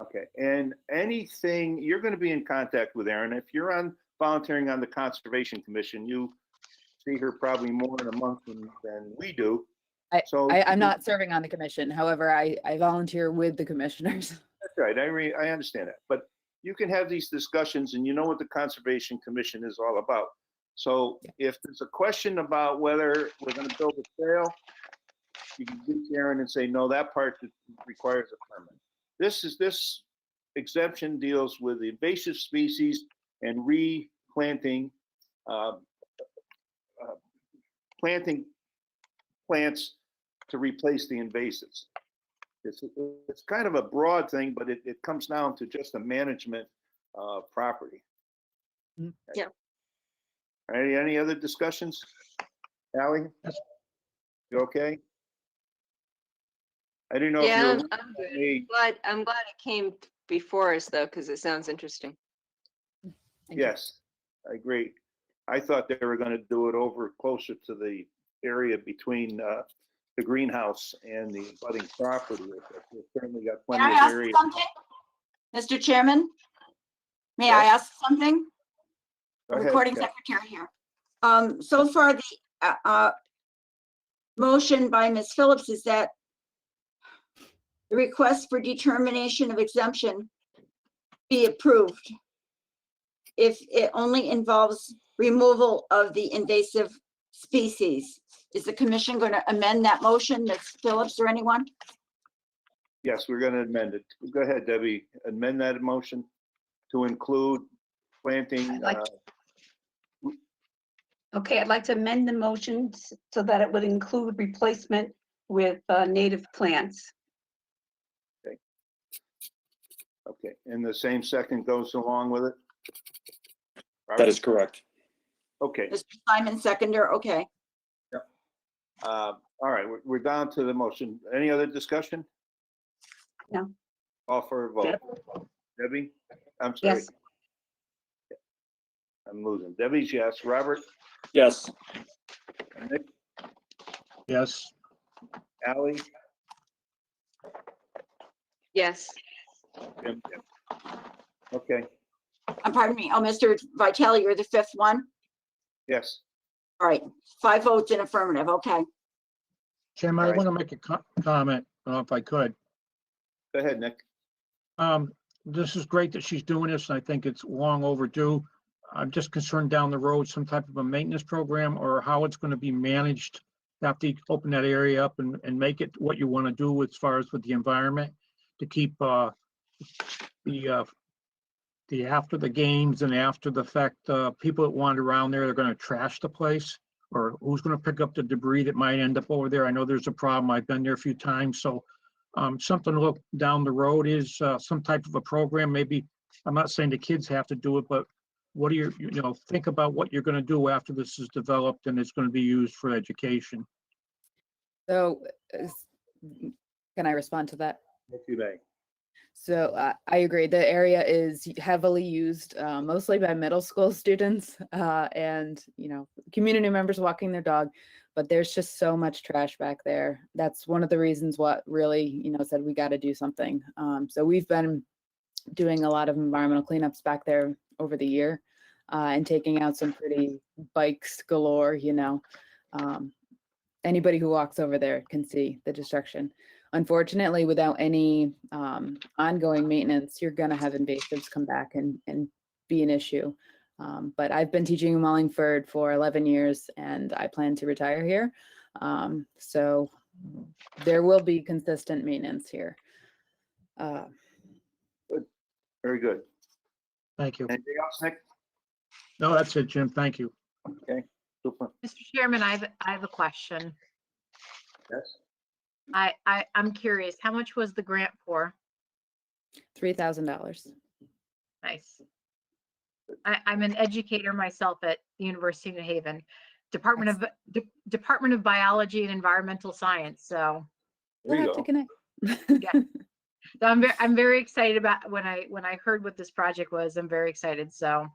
Okay, and anything, you're going to be in contact with Erin. If you're volunteering on the Conservation Commission, you see her probably more in a month than we do. So I'm not serving on the commission. However, I volunteer with the commissioners. That's right. I understand that. But you can have these discussions and you know what the Conservation Commission is all about. So if there's a question about whether we're going to build a trail, you can reach Erin and say, no, that part requires a permit. This exemption deals with the invasive species and replanting, planting plants to replace the invasives. It's kind of a broad thing, but it comes down to just a management property. Yeah. Any other discussions? Ally? You okay? I didn't know if you Yeah, were. I'm good. Hey, I'm glad it came before us though, because it sounds interesting. yes, I agree. I thought they were going to do it over closer to the area between the greenhouse and the budding property. They've certainly got May plenty I of ask area. something? Mr. Chairman? May I ask something? Go ahead, recording Kat. secretary here. So far, the motion by Ms. Phillips is that the request for determination of exemption be approved if it only involves removal of the invasive species. Is the commission going to amend that motion, Ms. Phillips or anyone? Yes, we're going to amend it. Go ahead, Debbie, amend that motion to include planting. Okay, I'd like to amend the motion so that it would include replacement with native plants. Okay, and the same second goes along with it? That is correct. Okay, Mr. Simon, seconder, okay. all right, we're down to the motion. Any other discussion? No. Call for a vote. Debbie? I'm sorry. Yes. I'm losing. Debbie's yes. Robert? Yes. Nick? Yes. Ally? Yes. Jim? Okay, Pardon me. Oh, Mr. Vitale, you're the fifth one? yes. All right, 5 votes in affirmative, okay. Chairman, I All right. want to make a comment, if I could. Go ahead, Nick. This is great that she's doing this, and I think it's long overdue. I'm just concerned down the road, some type of a maintenance program or how it's going to be managed after you open that area up and make it what you want to do as far as with the environment to keep the after the games and after the fact, people that wander around there, they're going to trash the place, or who's going to pick up the debris that might end up over there. I know there's a problem. I've been there a few times, so something to look down the road is some type of a program. Maybe, I'm not saying the kids have to do it, but what do you think about what you're going to do after this is developed and it's going to be used for education? So can I respond to that? If you may. So I agree. The area is heavily used, mostly by middle school students and, community members walking their dog. But there's just so much trash back there. That's one of the reasons what really, said we got to do something. So we've been doing a lot of environmental cleanups back there over the year and taking out some pretty bikes galore, Anybody who walks over there can see the destruction. Unfortunately, without any ongoing maintenance, you're going to have invasives come back and be an issue. But I've been teaching in Wallingford for 11 years and I plan to retire here. So there will be consistent maintenance here. Good. Very good. Thank you. Anything else, Nick? No, that's it, Jim. Thank you. Okay, super. Mr. Chairman, I have a question. Yes. I'm curious, how much was the grant for? $3,000. Nice. I'm an educator myself at the University of New Haven, Department of Biology and Environmental Science. So There you We'll have to go. connect. yeah, so I'm very excited about when I heard what this project was. I'm very excited. So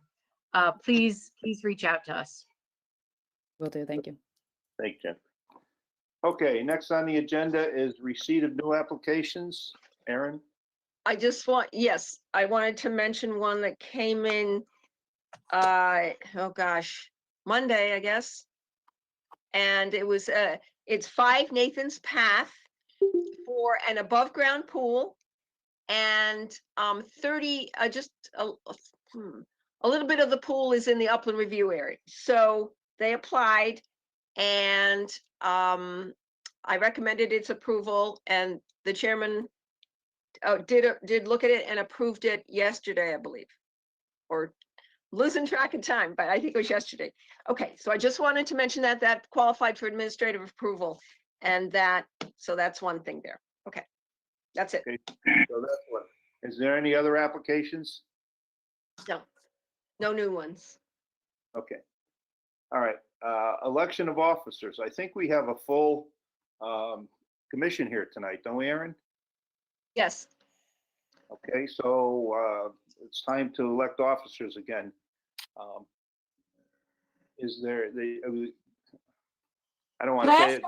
please reach out to us. Will do. Thank you. Thank you. Okay, next on the agenda is receipt of new applications. Aaron? I wanted to mention one that came in, Monday, I guess. And it was, it's 5 Nathan's Path for an above ground pool and 30, a little bit of the pool is in the upland review area. So they applied and I recommended its approval and the chairman did look at it and approved it yesterday, I believe, or losing track of time, but I think it was yesterday. Okay, so I just wanted to mention that qualified for administrative approval and so that's one thing there. Okay, that's it. Okay, so that's what. Is there any other applications? No new ones. Okay. All right, election of officers. I think we have a full commission here tonight, don't we, Aaron? Yes. Okay, so it's time to elect officers again. Is there I don't want to say it.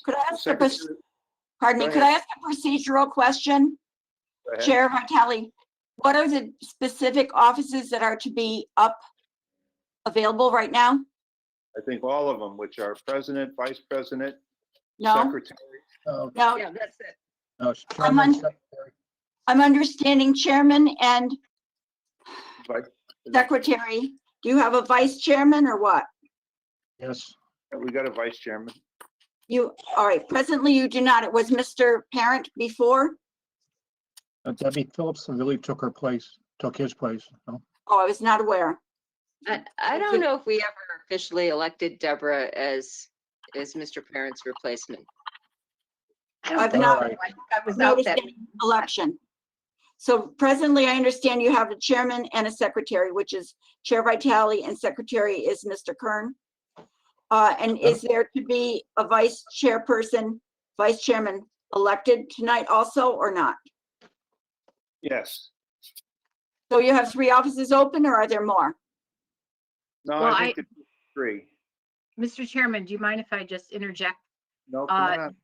Could I ask Go could I ask a procedural question? Chair Vitale, what are the specific offices that are to be up available right now? I think all of them, which are president, vice president, No, secretary. Oh, no, Yeah, that's it. no, it's I'm chairman, on- secretary. I'm understanding chairman and vice- secretary. Do you have a vice chairman or what? Yes, We got a vice chairman. You, all right, presently you do not. It was Mr. Parent before? Debbie Phillips really took his place. No? Oh, I was not aware. I don't know if we ever officially elected Deborah as Mr. Parent's replacement. I don't I've think not so. Alright. I was out noticed that. any election. So presently, I understand you have a chairman and a secretary, which is Chair Vitale and secretary is Mr. Kern. And is there to be a vice chairperson, vice chairman elected tonight also or not? Yes. So you have 3 offices open or are there more? No, Well, I think it's 3. Mr. Chairman, do you mind if I just interject? No, come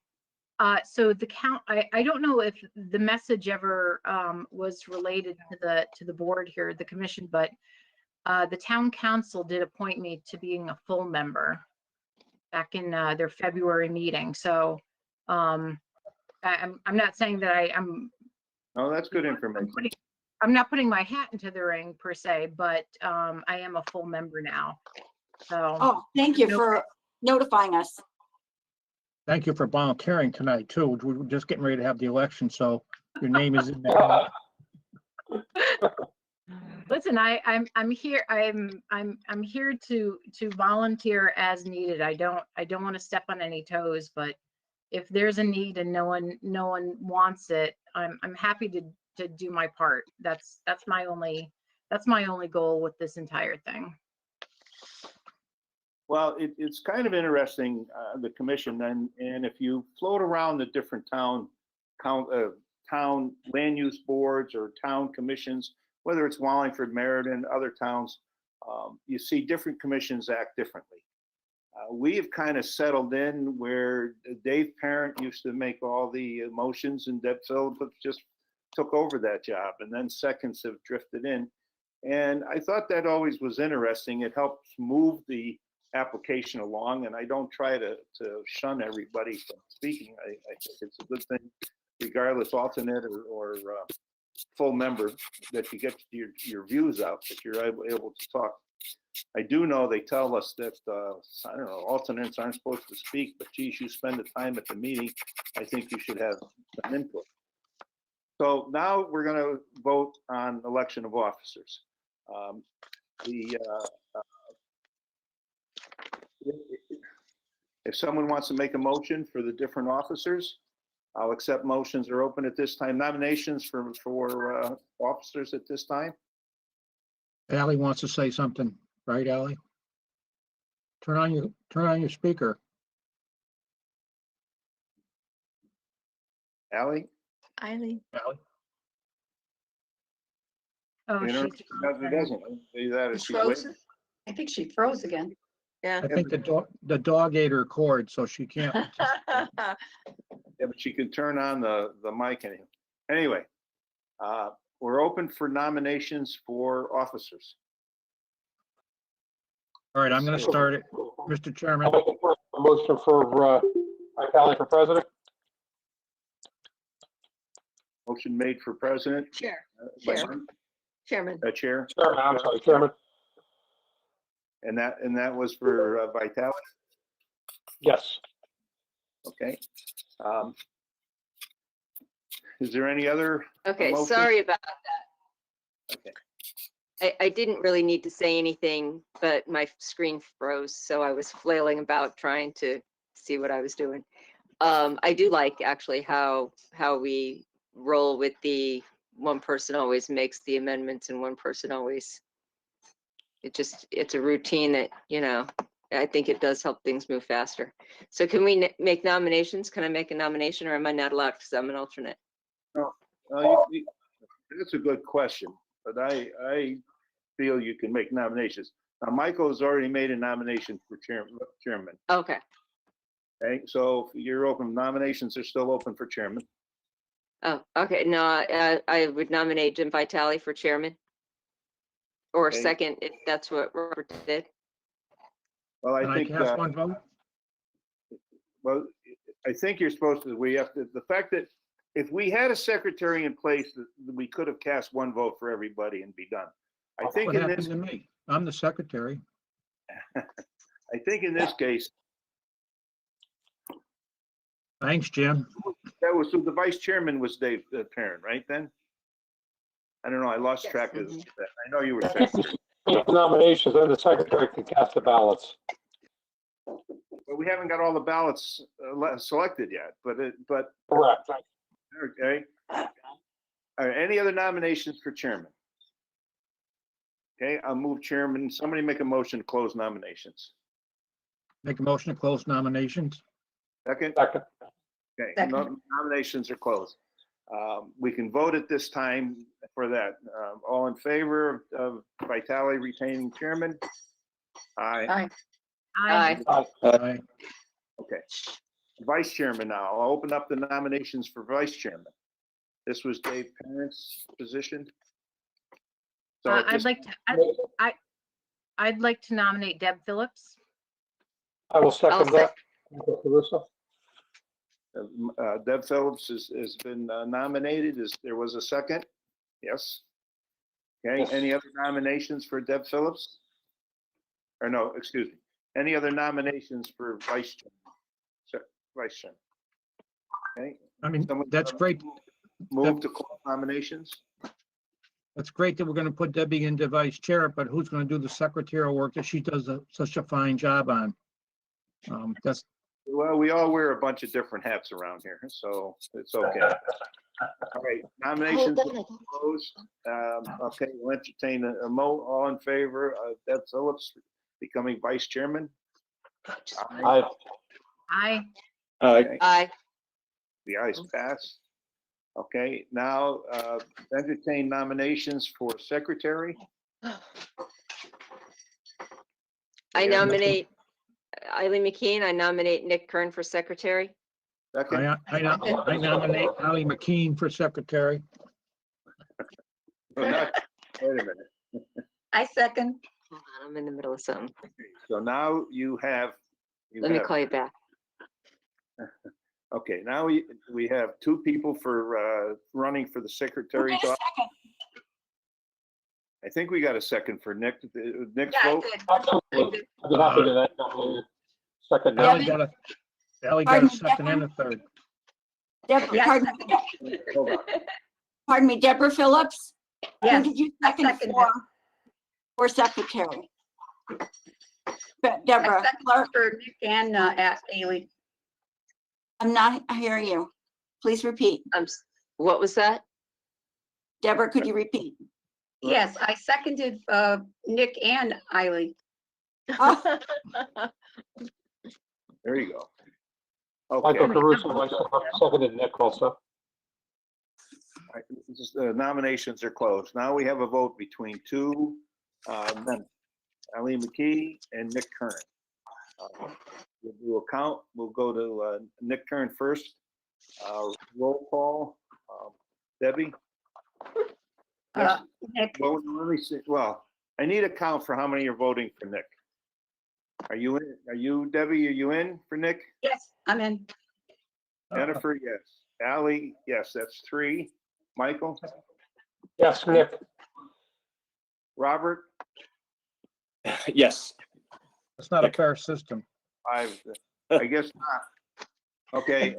on. So the count, I don't know if the message ever was related to the board here, the commission, but the town council did appoint me to being a full member back in their February meeting. So I'm not saying that I'm No, that's good information. I'm not putting my hat into the ring per se, but I am a full member now. So Oh, thank you for notifying us. Thank you for volunteering tonight too. We're just getting ready to have the election, so your name is in there. listen, I'm here. I'm here to volunteer as needed. I don't want to step on any toes, but if there's a need and no one wants it, I'm happy to do my part. That's my only goal with this entire thing. Well, it's kind of interesting, the commission, and if you float around the different town land use boards or town commissions, whether it's Wallingford, Meriden, other towns, you see different commissions act differently. We have kind of settled in where Dave Parent used to make all the motions and Deb Phillips just took over that job, and then seconds have drifted in. And I thought that always was interesting. It helps move the application along, and I don't try to shun everybody from speaking. I think it's a good thing, regardless alternate or full member, that you get your views out, that you're able to talk. I do know they tell us that, I don't know, alternates aren't supposed to speak, but geez, you spend the time at the meeting, I think you should have some input. So now we're going to vote on election of officers. If someone wants to make a motion for the different officers, I'll accept motions are open at this time. Nominations for officers at this time. Ally wants to say something, right, Ally? Turn on your speaker. Ally? Eileen. Ally? Oh, You know, she's she doesn't. Either that or She she's froze? waiting. I think she froze again. Yeah. I think the dog ate her cord, so she can't. Yeah, but she can turn on the mic anyway. We're open for nominations for officers. All right, I'm going to start it, Mr. Chairman. I'll make a motion for Vitale for president. Motion made for president. Chair. by Chair. Mark. Chairman. Chair. Chairman, I'm sorry, Chairman. And that was for Vitale. Yes. Okay. Is there any other? Okay, motion? sorry about that. Okay. I didn't really need to say anything, but my screen froze, so I was flailing about trying to see what I was doing. I do like actually how we roll with the one person always makes the amendments and one person always. It's a routine that, I think it does help things move faster. So can we make nominations? Can I make a nomination, or am I not allowed because I'm an alternate? No, that's a good question, but I feel you can make nominations. Now, Michael has already made a nomination for chairman. Okay. Okay, so if you're open, nominations are still open for chairman. Oh, okay. No, I would nominate Jim Vitale for chairman. Or Okay. second, if that's what Robert did. Well, Can I I think, cast one vote? well, I think you're supposed to, we have to, the fact that if we had a secretary in place, we could have cast one vote for everybody and be done. I think What in happened this, to me? I'm the secretary. I think in this case, Thanks, Jim. that was, so the vice chairman was Dave Perrin, right then? I don't know, I lost track of that. I know you were secretary. Nominations, then the secretary can cast the ballots. But we haven't got all the ballots selected yet, but Correct. okay. All right, any other nominations for chairman? Okay, I'll move chairman. Somebody make a motion to close nominations. Make a motion to close nominations. Second? Second. Okay, Second. nominations are closed. We can vote at this time for that. All in favor of Vitale retaining chairman? Aye. Aye. Aye. Okay. Vice chairman now. I'll open up the nominations for vice chairman. This was Dave Perrin's position. So at I'd this- like to, I'd like to nominate Deb Phillips. I will second I'll that. Caruso. Deb Phillips has been nominated. There was a second? Yes. Okay, Yes. any other nominations for Deb Phillips? Or no, excuse me. Any other nominations for vice chairman? Vice chairman. Okay. I mean, Someone that's great. Move to close nominations? That's great that we're going to put Debbie into vice chair, but who's going to do the secretarial work that she does such a fine job on? That's, Well, we all wear a bunch of different hats around here, so it's okay. All right, nominations are closed. Okay, we'll entertain all in favor of Deb Phillips becoming vice chairman? Aye. Aye. Okay, Aye. the ayes pass. Okay, now entertain nominations for secretary. I Yeah. nominate Eileen McKean. I nominate Nick Kern for secretary. Second, I nominate Ally McKean for secretary. Oh, not- wait a minute. I second. Hold on, I'm in the middle of something. So now you have. Let me call you back. Okay, now we have two people for running for the secretary's office. I think we got a second for Nick. Nick's Yeah, I vote. did. Absolutely. I'd be happy to that. Second. Ally got a Pardon me, second and a third. Hold on. Pardon me, Deborah Phillips? Who Yes, did you I second second for secretary? I Deborah, second Clark, for Nick and Haley. I'm not hearing you. Please repeat. What was that? Deborah, could you repeat? Yes, I seconded Nick and Eileen. Oh, There you go. Michael Okay, Caruso, seconded Nick also. nominations are closed. Now we have a vote between two men, Eileen McKee and Nick Kern. We'll do a count. We'll go to Nick Kern first. Roll call. Debbie? Nick, Well, let me see. Well, I need a count for how many are voting for Nick. Are you in? Are you, Debbie, are you in for Nick? yes, I'm in. Jennifer, yes. Ally, yes, that's 3. Michael? Yes, Nick. Robert? Yes. It's not a fair system. 5. I guess not. Okay.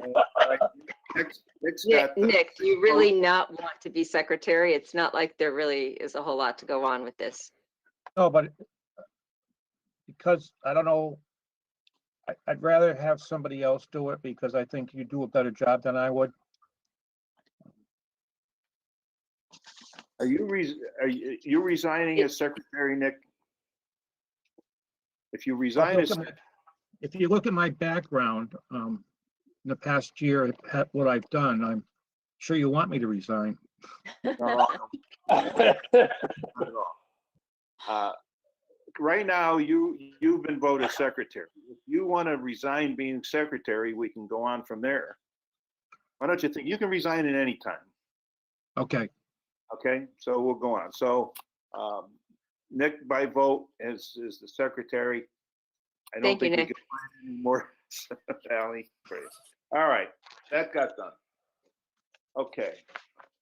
Nick's got. Nick, do you really not want to be secretary? It's not like there really is a whole lot to go on with this. No, but because I don't know, I'd rather have somebody else do it because I think you do a better job than I would. Are you resigning as secretary, Nick? If you resign as, If you look at my background, in the past year, what I've done, I'm sure you want me to resign. not at all. Right now, you've been voted secretary. If you want to resign being secretary, we can go on from there. Why don't you think, you can resign at any time. Okay, Okay, so we'll go on. So Nick by vote is the secretary. I don't Thank you, think we Nick. can find any more. Ally, great. All right, that got done. Okay.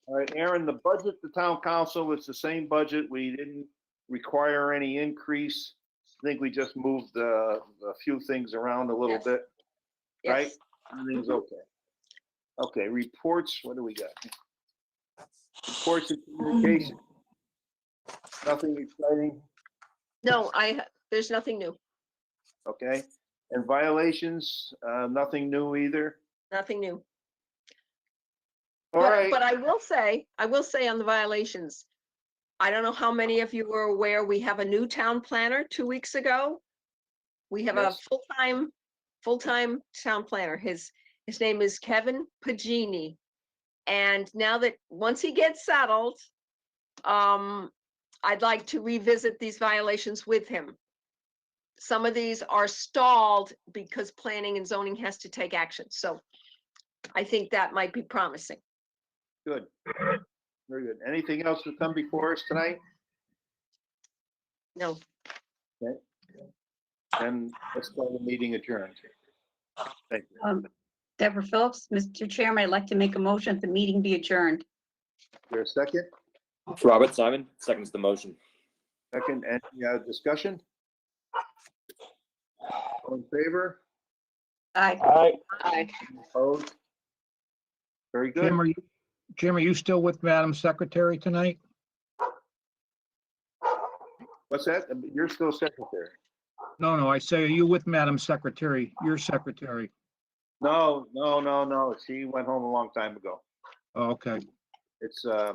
All right, Aaron, the budget, the town council was the same budget. We didn't require any increase. I think we just moved a few things around a little Yes. bit, right? Yes. Everything's okay. Okay, reports, what do we got? Reports and communication. Nothing exciting, No, there's nothing new, okay? And violations, nothing new either. nothing new. All But, right, but I will say on the violations, I don't know how many of you were aware, we have a new town planner 2 weeks ago. We have a Yes. full-time town planner. His name is Kevin Pagini. And now that, once he gets settled, I'd like to revisit these violations with him. Some of these are stalled because planning and zoning has to take action. So I think that might be promising. good. Very good. Anything else to come before us tonight? No, Okay. And let's call the meeting adjourned. Thank you. Deborah Phillips, Mr. Chairman, I'd like to make a motion that the meeting be adjourned. Is there a second? Robert Simon seconds the motion. Second, any discussion? All in favor? Aye. I, Opposed? Very good. Jim, are you still with Madam Secretary tonight? What's that? You're still secretary? No, I say, are you with Madam Secretary, your secretary? No. She went home a long time ago. Oh, okay. It's, I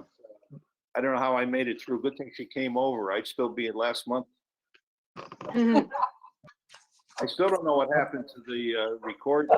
don't know how I made it through. Good thing she came over. I'd still be in last month. I still don't know what happened to the record.